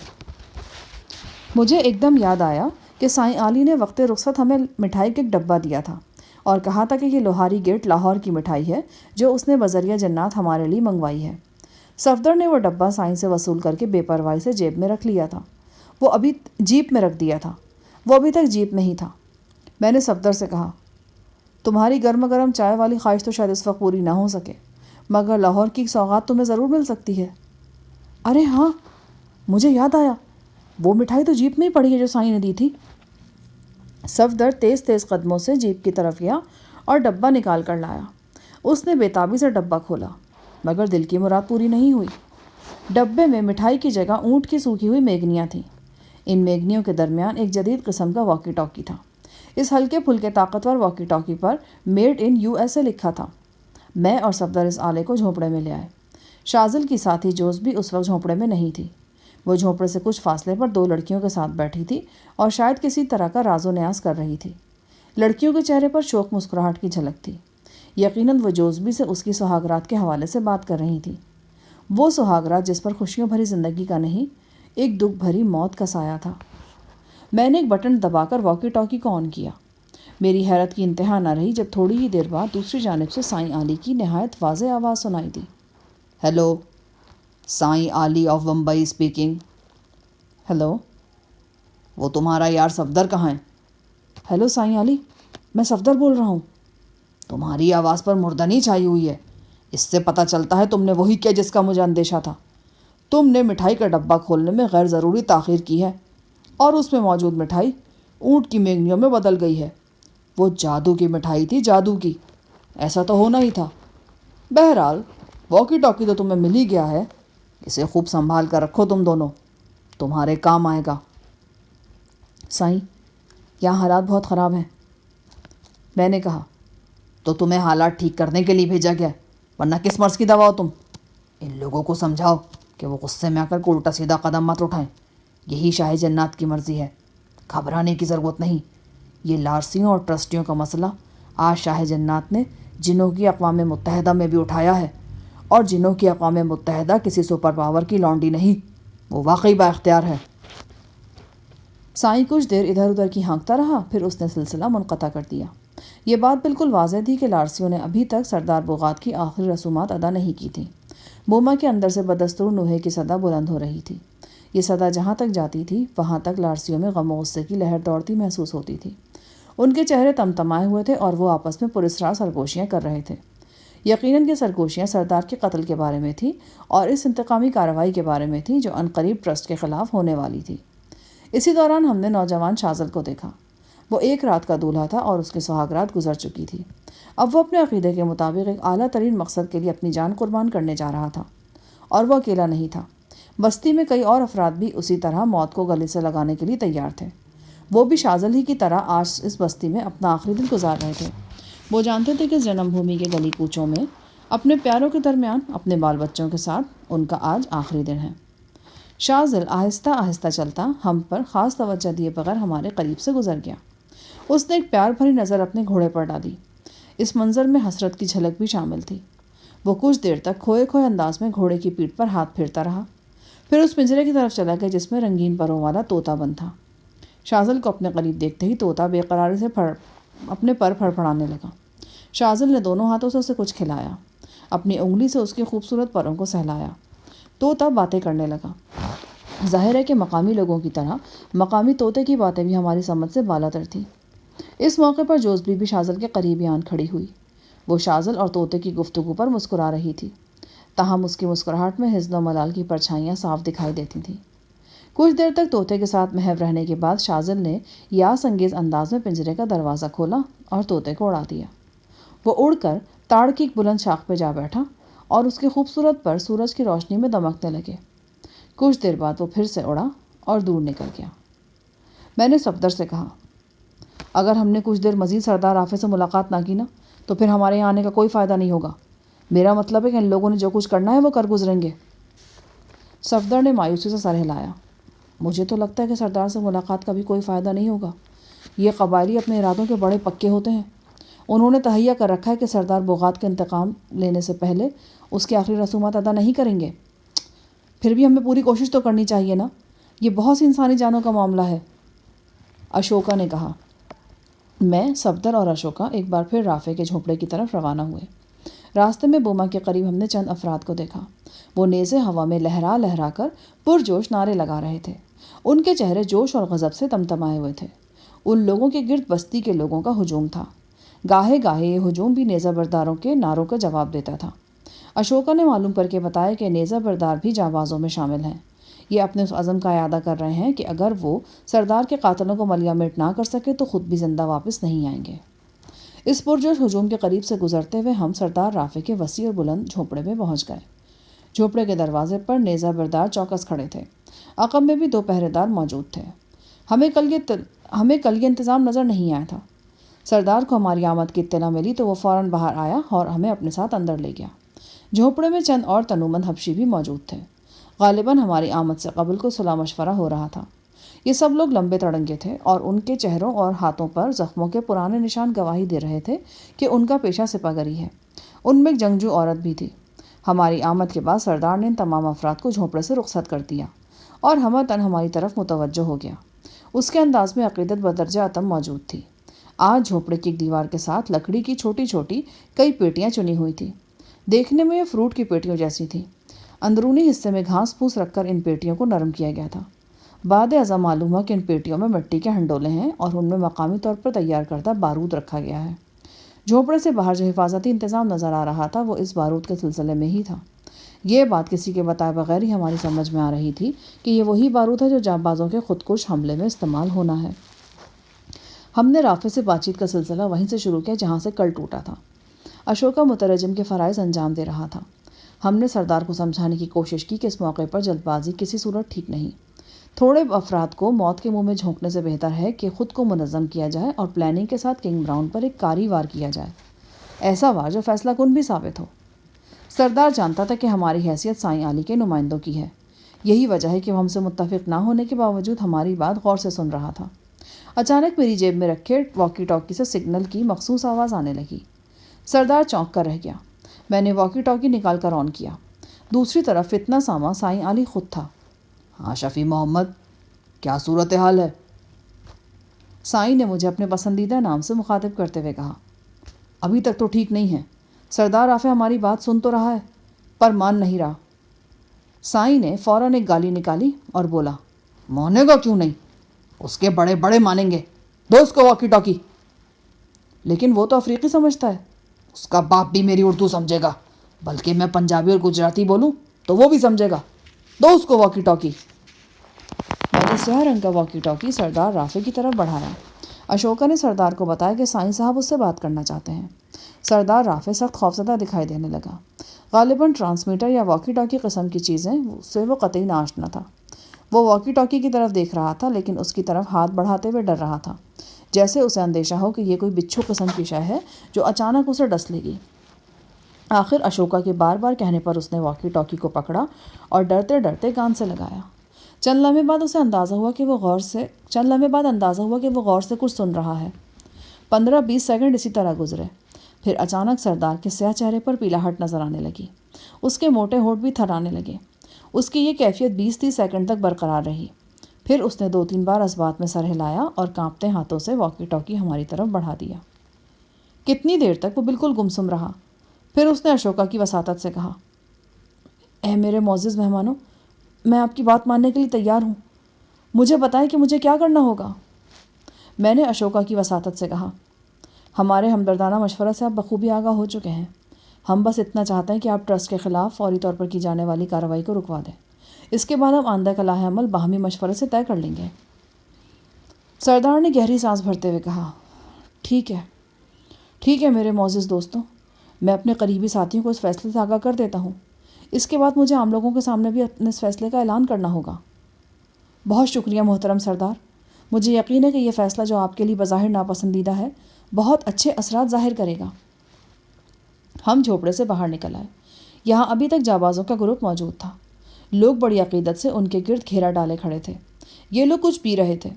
مجھے ایک دم یاد آیا کہ سائیں علی نے وقت رخصت ہمیں مٹھائی کا ایک ڈبہ دیا تھا اور کہا تھا کہ یہ لوہاری گیٹ لاہور کی مٹھائی ہے جو اس نے بذریعہ جنات ہمارے لیے منگوائی ہے۔ صفدر نے وہ ڈبہ سائیں سے وصول کر کے بے پرواہی سے جیب میں رکھ لیا تھا۔ وہ ابھی جیپ میں رکھ دیا تھا، وہ ابھی تک جیپ میں ہی تھا۔ میں نے صفدر سے کہا، تمہاری گرما گرم چائے والی خواہش تو شاید اس وقت پوری نہ ہو سکے، مگر لاہور کی سوغات تمہیں ضرور مل سکتی ہے۔ ارے ہاں، مجھے یاد آیا، وہ مٹھائی تو جیپ میں ہی پڑی ہے جو سائیں نے دی تھی۔ صفدر تیز تیز قدموں سے جیپ کی طرف گیا اور ڈبہ نکال کر لایا۔ اس نے بے تابی سے ڈبہ کھولا، مگر دل کی مراد پوری نہیں ہوئی۔ ڈبے میں مٹھائی کی جگہ اونٹ کی سوکھی ہوئی میگنیاں تھیں۔ ان میگنیوں کے درمیان ایک جدید قسم کا واکی ٹاکی تھا۔ اس ہلکے پھلکے طاقتور walkie talkie per made in USA لکھا تھا۔ میں اور صفدر اس آلے کو جھونپڑے میں لے آئے۔ شازل کی ساتھی جوز بھی اس وقت جھونپڑے میں نہیں تھی۔ وہ جھونپڑے سے کچھ فاصلے پر دو لڑکیوں کے ساتھ بیٹھی تھی اور شاید کسی طرح کا راز و نیاز کر رہی تھی۔ لڑکیوں کے چہرے پر شوق مسکراہٹ کی جھلک تھی۔ یقیناً وہ جوزبی سے اس کی سہاگرات کے حوالے سے بات کر رہی تھی۔ وہ سہاگرات جس پر خوشیوں بھری زندگی کا نہیں، ایک دکھ بھری موت کا سایہ تھا۔ میں نے ایک بٹن دبا کر واکی ٹاکی کو آن کیا۔ میری حیرت کی انتہا نہ رہی جب تھوڑی ہی دیر بعد دوسری جانب سے سائیں علی کی نہایت واضح آواز سنائی دی۔ ہیلو، سائیں علی آف بمبئی اسپیکنگ۔ ہیلو، وہ تمہارا یار صفدر کہاں ہے؟ ہیلو سائیں علی، میں صفدر بول رہا ہوں۔ تمہاری آواز پر مردنی چھائی ہوئی ہے، اس سے پتہ چلتا ہے تم نے وہی کیا جس کا مجھے اندیشہ تھا۔ تم نے مٹھائی کا ڈبہ کھولنے میں غیر ضروری تاخیر کی ہے اور اس میں موجود مٹھائی اونٹ کی میگنیوں میں بدل گئی ہے۔ وہ جادو کی مٹھائی تھی، جادو کی، ایسا تو ہونا ہی تھا۔ بہرحال واکی ٹاکی تو تمہیں مل ہی گیا ہے، اسے خوب سنبھال کر رکھو، تم دونوں، تمہارے کام آئے گا۔ سائیں، یہاں حالات بہت خراب ہیں۔ میں نے کہا، تو تمہیں حالات ٹھیک کرنے کے لیے بھیجا گیا، ورنہ کس مرض کی دوا ہو تم؟ ان لوگوں کو سمجھاؤ کہ وہ غصے میں آ کر الٹا سیدھا قدم مت اٹھائیں، یہی شاہ جنات کی مرضی ہے۔ گھبرانے کی ضرورت نہیں، یہ لارسیوں اور ٹرسٹیوں کا مسئلہ آج شاہ جنات نے جنوں کی اقوام متحدہ میں بھی اٹھایا ہے، اور جنوں کی اقوام متحدہ کسی سپر پاور کی لانڈی نہیں، وہ واقعی با اختیار ہے۔ سائیں کچھ دیر ادھر ادھر کی ہانکتا رہا، پھر اس نے سلسلہ منقطع کر دیا۔ یہ بات بالکل واضح تھی کہ لارسیوں نے ابھی تک سردار بغات کی آخری رسومات ادا نہیں کی تھیں۔ موما کے اندر سے بدستور نوحے کی صدا بلند ہو رہی تھی۔ یہ صدا جہاں تک جاتی تھی وہاں تک لارسیوں میں غم و غصے کی لہر دوڑتی محسوس ہوتی تھی۔ ان کے چہرے تمتمائے ہوئے تھے اور وہ آپس میں پراسرار سرگوشیاں کر رہے تھے۔ یقیناً یہ سرگوشیاں سردار کے قتل کے بارے میں تھیں اور اس انتقامی کارروائی کے بارے میں تھیں جو عنقریب ٹرسٹ کے خلاف ہونے والی تھی۔ اسی دوران ہم نے نوجوان شازل کو دیکھا۔ وہ ایک رات کا دولہا تھا اور اس کی سہاگرات گزر چکی تھی۔ اب وہ اپنے عقیدے کے مطابق ایک اعلیٰ ترین مقصد کے لیے اپنی جان قربان کرنے جا رہا تھا، اور وہ اکیلا نہیں تھا۔ بستی میں کئی اور افراد بھی اسی طرح موت کو گلے سے لگانے کے لیے تیار تھے۔ وہ بھی شازل ہی کی طرح آج اس بستی میں اپنا آخری دن گزار رہے تھے۔ وہ جانتے تھے کہ اس جنم بھومی کے گلی کوچوں میں اپنے پیاروں کے درمیان، اپنے بال بچوں کے ساتھ ان کا آج آخری دن ہے۔ شازل آہستہ آہستہ چلتا ہم پر خاص توجہ دیے بغیر ہمارے قریب سے گزر گیا۔ اس نے ایک پیار بھری نظر اپنے گھوڑے پر ڈالی۔ اس منظر میں حسرت کی جھلک بھی شامل تھی۔ وہ کچھ دیر تک کھوئے کھوئے انداز میں گھوڑے کی پیٹھ پر ہاتھ پھیرتا رہا، پھر اس پنجرے کی طرف چلا گیا جس میں رنگین پروں والا طوطا بند تھا۔ شاذل کو اپنے قریب دیکھتے ہی طوطا بے قراری سے اپنے پر پھڑپھڑانے لگا۔ شاذل نے دونوں ہاتھوں سے اسے کچھ کھلایا، اپنی انگلی سے اس کے خوبصورت پروں کو سہلایا۔ طوطا باتیں کرنے لگا۔ ظاہر ہے کہ مقامی لوگوں کی طرح مقامی طوطے کی باتیں بھی ہماری سمجھ سے بالا تر تھیں۔ اس موقع پر جوز بی بھی شاذل کے قریب آن کھڑی ہوئی۔ وہ شاذل اور طوطے کی گفتگو پر مسکرا رہی تھی، تاہم اس کی مسکراہٹ میں حزن و ملال کی پرچھائیاں صاف دکھائی دیتی تھیں۔ کچھ دیر تک طوطے کے ساتھ محو رہنے کے بعد شاذل نے یاس انگیز انداز میں پنجرے کا دروازہ کھولا اور طوطے کو اڑا دیا۔ وہ اڑ کر تاڑ کی ایک بلند شاخ پہ جا بیٹھا اور اس کے خوبصورت پر سورج کی روشنی میں دمکنے لگے۔ کچھ دیر بعد وہ پھر سے اڑا اور دور نکل گیا۔ میں نے صفدر سے کہا، اگر ہم نے کچھ دیر مزید سردار رافع سے ملاقات نہ کی نا تو پھر ہمارے یہاں آنے کا کوئی فائدہ نہیں ہوگا۔ میرا مطلب ہے کہ ان لوگوں نے جو کچھ کرنا ہے وہ کر گزریں گے۔ صفدر نے مایوسی سے سر ہلایا۔ مجھے تو لگتا ہے کہ سردار سے ملاقات کا بھی کوئی فائدہ نہیں ہوگا۔ یہ قبائلی اپنے ارادوں کے بڑے پکے ہوتے ہیں۔ انہوں نے تہیہ کر رکھا ہے کہ سردار بغات کا انتقام لینے سے پہلے اس کی آخری رسومات ادا نہیں کریں گے۔ پھر بھی ہمیں پوری کوشش تو کرنی چاہیے نا، یہ بہت سی انسانی جانوں کا معاملہ ہے۔ اشوکا نے کہا۔ میں، صفدر اور اشوکا ایک بار پھر رافع کے جھونپڑے کی طرف روانہ ہوئے۔ راستے میں بوما کے قریب ہم نے چند افراد کو دیکھا۔ وہ نیزے ہوا میں لہرا لہرا کر پرجوش نعرے لگا رہے تھے۔ ان کے چہرے جوش اور غضب سے تمتمائے ہوئے تھے۔ ان لوگوں کے گرد بستی کے لوگوں کا ہجوم تھا۔ گاہے گاہے یہ ہجوم بھی نیزہ برداروں کے نعروں کا جواب دیتا تھا۔ اشوکا نے معلوم کر کے بتایا کہ نیزہ بردار بھی جانبازوں میں شامل ہیں۔ یہ اپنے اس عزم کا اعادہ کر رہے ہیں کہ اگر وہ سردار کے قاتلوں کو ملیا میٹ نہ کر سکے تو خود بھی زندہ واپس نہیں آئیں گے۔ اس پرجوش ہجوم کے قریب سے گزرتے ہوئے ہم سردار رافع کے وسیع اور بلند جھونپڑے میں پہنچ گئے۔ جھونپڑے کے دروازے پر نیزہ بردار چوکس کھڑے تھے۔ عقب میں بھی 2 پہرے دار موجود تھے۔ ہمیں کل یہ انتظام نظر نہیں آیا تھا۔ سردار کو ہماری آمد کی اطلاع ملی تو وہ فوراً باہر آیا اور ہمیں اپنے ساتھ اندر لے گیا۔ جھونپڑے میں چند اور تنومند حبشی بھی موجود تھے۔ غالباً ہماری آمد سے قبل کو صلاح مشورہ ہو رہا تھا۔ یہ سب لوگ لمبے تڑنگے تھے اور ان کے چہروں اور ہاتھوں پر زخموں کے پرانے نشان گواہی دے رہے تھے کہ ان کا پیشہ سپاہی ہے۔ ان میں ایک جنگجو عورت بھی تھی۔ ہماری آمد کے بعد سردار نے ان تمام افراد کو جھونپڑے سے رخصت کر دیا اور ہمتاً ہماری طرف متوجہ ہو گیا۔ اس کے انداز میں عقیدت بدرجہ عتم موجود تھی۔ آج جھونپڑے کی ایک دیوار کے ساتھ لکڑی کی چھوٹی چھوٹی کئی پیٹیاں چنی ہوئی تھیں۔ دیکھنے میں یہ فروٹ کی پیٹیوں جیسی تھیں۔ اندرونی حصے میں گھاس پھوس رکھ کر ان پیٹیوں کو نرم کیا گیا تھا۔ بعد ازاں معلوم ہوا کہ ان پیٹیوں میں مٹی کے ہنڈولے ہیں اور ان میں مقامی طور پر تیار کردہ بارود رکھا گیا ہے۔ جھونپڑے سے باہر جو حفاظتی انتظام نظر آ رہا تھا وہ اس بارود کے سلسلے میں ہی تھا۔ یہ بات کسی کے بتائے بغیر ہی ہماری سمجھ میں آ رہی تھی کہ یہ وہی بارود ہے جو جانبازوں کے خودکش حملے میں استعمال ہونا ہے۔ ہم نے رافع سے بات چیت کا سلسلہ وہیں سے شروع کیا جہاں سے کل ٹوٹا تھا۔ اشوکا مترجم کے فرائض انجام دے رہا تھا۔ ہم نے سردار کو سمجھانے کی کوشش کی کہ اس موقع پر جلد بازی کسی صورت ٹھیک نہیں۔ تھوڑے افراد کو موت کے منہ میں جھونکنے سے بہتر ہے کہ خود کو منظم کیا جائے اور پلاننگ کے ساتھ کنگ براؤن پر ایک کاری وار کیا جائے، ایسا وار جو فیصلہ کن بھی ثابت ہو۔ سردار جانتا تھا کہ ہماری حیثیت سائیں علی کے نمائندوں کی ہے۔ یہی وجہ ہے کہ وہ ہم سے متفق نہ ہونے کے باوجود ہماری بات غور سے سن رہا تھا۔ اچانک میری جیب میں رکھے واکی ٹاکی سے سگنل کی مخصوص آواز آنے لگی۔ سردار چونک کر رہ گیا۔ میں نے واکی ٹاکی نکال کر آن کیا۔ دوسری طرف فتنہ سامہ سائیں علی خود تھا۔ ہاں شفیع محمد، کیا صورتحال ہے؟ سائیں نے مجھے اپنے پسندیدہ نام سے مخاطب کرتے ہوئے کہا۔ ابھی تک تو ٹھیک نہیں ہے۔ سردار رافع ہماری بات سن تو رہا ہے پر مان نہیں رہا۔ سائیں نے فوراً ایک گالی نکالی اور بولا، مانے گا کیوں نہیں؟ اس کے بڑے بڑے مانیں گے، دو اس کو واکی ٹاکی۔ لیکن وہ تو افریقی سمجھتا ہے۔ اس کا باپ بھی میری اردو سمجھے گا، بلکہ میں پنجابی اور گجراتی بولوں تو وہ بھی سمجھے گا، دو اس کو واکی ٹاکی۔ میں نے سیاہ رنگ کا واکی ٹاکی سردار رافع کی طرف بڑھایا۔ اشوکا نے سردار کو بتایا کہ سائیں صاحب اس سے بات کرنا چاہتے ہیں۔ سردار رافع سخت خوفزدہ دکھائی دینے لگا۔ غالباً ٹرانسمیٹر یا واکی ٹاکی قسم کی چیزیں سے وہ قطعی ناآشنا تھا۔ وہ واکی ٹاکی کی طرف دیکھ رہا تھا لیکن اس کی طرف ہاتھ بڑھاتے ہوئے ڈر رہا تھا، جیسے اسے اندیشہ ہو کہ یہ کوئی بچھو قسم کی شے ہے جو اچانک اسے ڈس لے گی۔ آخر اشوکا کے بار بار کہنے پر اس نے واکی ٹاکی کو پکڑا اور ڈرتے ڈرتے کان سے لگایا۔ چند لمحے بعد اندازہ ہوا کہ وہ غور سے کچھ سن رہا ہے۔ 15-20 سیکنڈ اسی طرح گزرے۔ پھر اچانک سردار کے سیاہ چہرے پر پیلاہٹ نظر آنے لگی۔ اس کے موٹے ہونٹ بھی تھرانے لگے۔ اس کی یہ کیفیت 20-30 سیکنڈ تک برقرار رہی۔ پھر اس نے 2-3 بار اس بات میں سر ہلایا اور کانپتے ہاتھوں سے واکی ٹاکی ہماری طرف بڑھا دیا۔ کتنی دیر تک وہ بالکل گمسم رہا۔ پھر اس نے اشوکا کی وساطت سے کہا، اے میرے معزز مہمانوں، میں آپ کی بات ماننے کے لیے تیار ہوں، مجھے بتائیں کہ مجھے کیا کرنا ہوگا۔ میں نے اشوکا کی وساطت سے کہا، ہمارے ہمدردانہ مشورہ سے آپ بخوبی آگاہ ہو چکے ہیں، ہم بس اتنا چاہتے ہیں کہ آپ ٹرسٹ کے خلاف فوری طور پر کی جانے والی کارروائی کو رکوا دیں، اس کے بعد ہم آئندہ کا لاہ عمل باہمی مشورے سے طے کر لیں گے۔ سردار نے گہری سانس بھرتے ہوئے کہا، ٹھیک ہے میرے معزز دوستوں، میں اپنے قریبی ساتھیوں کو اس فیصلے سے آگاہ کر دیتا ہوں، اس کے بعد مجھے عام لوگوں کے سامنے بھی اپنے اس فیصلے کا اعلان کرنا ہوگا۔ بہت شکریہ محترم سردار، مجھے یقین ہے کہ یہ فیصلہ جو آپ کے لیے بظاہر ناپسندیدہ ہے بہت اچھے اثرات ظاہر کرے گا۔ ہم جھوپڑے سے باہر نکل آئے۔ یہاں ابھی تک جانبازوں کا گروپ موجود تھا۔ لوگ بڑی عقیدت سے ان کے گرد گھیرا ڈالے کھڑے تھے۔ یہ لوگ کچھ پی رہے تھے۔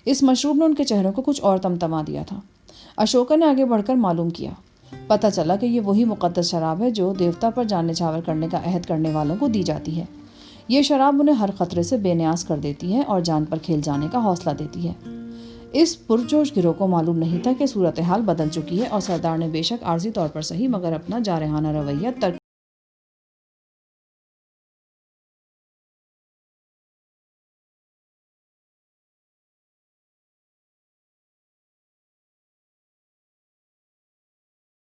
اس مشروب نے ان کے چہروں کو کچھ اور تمتما دیا تھا۔ اشوکا نے آگے بڑھ کر معلوم کیا۔ پتہ چلا کہ یہ وہی مقدس شراب ہے جو دیوتا پر جان نچھاور کرنے کا عہد کرنے والوں کو دی جاتی ہے۔ یہ شراب انہیں ہر خطرے سے بے نیاز کر دیتی ہے اور جان پر کھیل جانے کا حوصلہ دیتی ہے۔ اس پرجوش گروہ کو معلوم نہیں تھا کہ صورتحال بدل چکی ہے اور سردار نے بے شک عارضی طور پر صحیح مگر اپنا جارحانہ رویہ ترک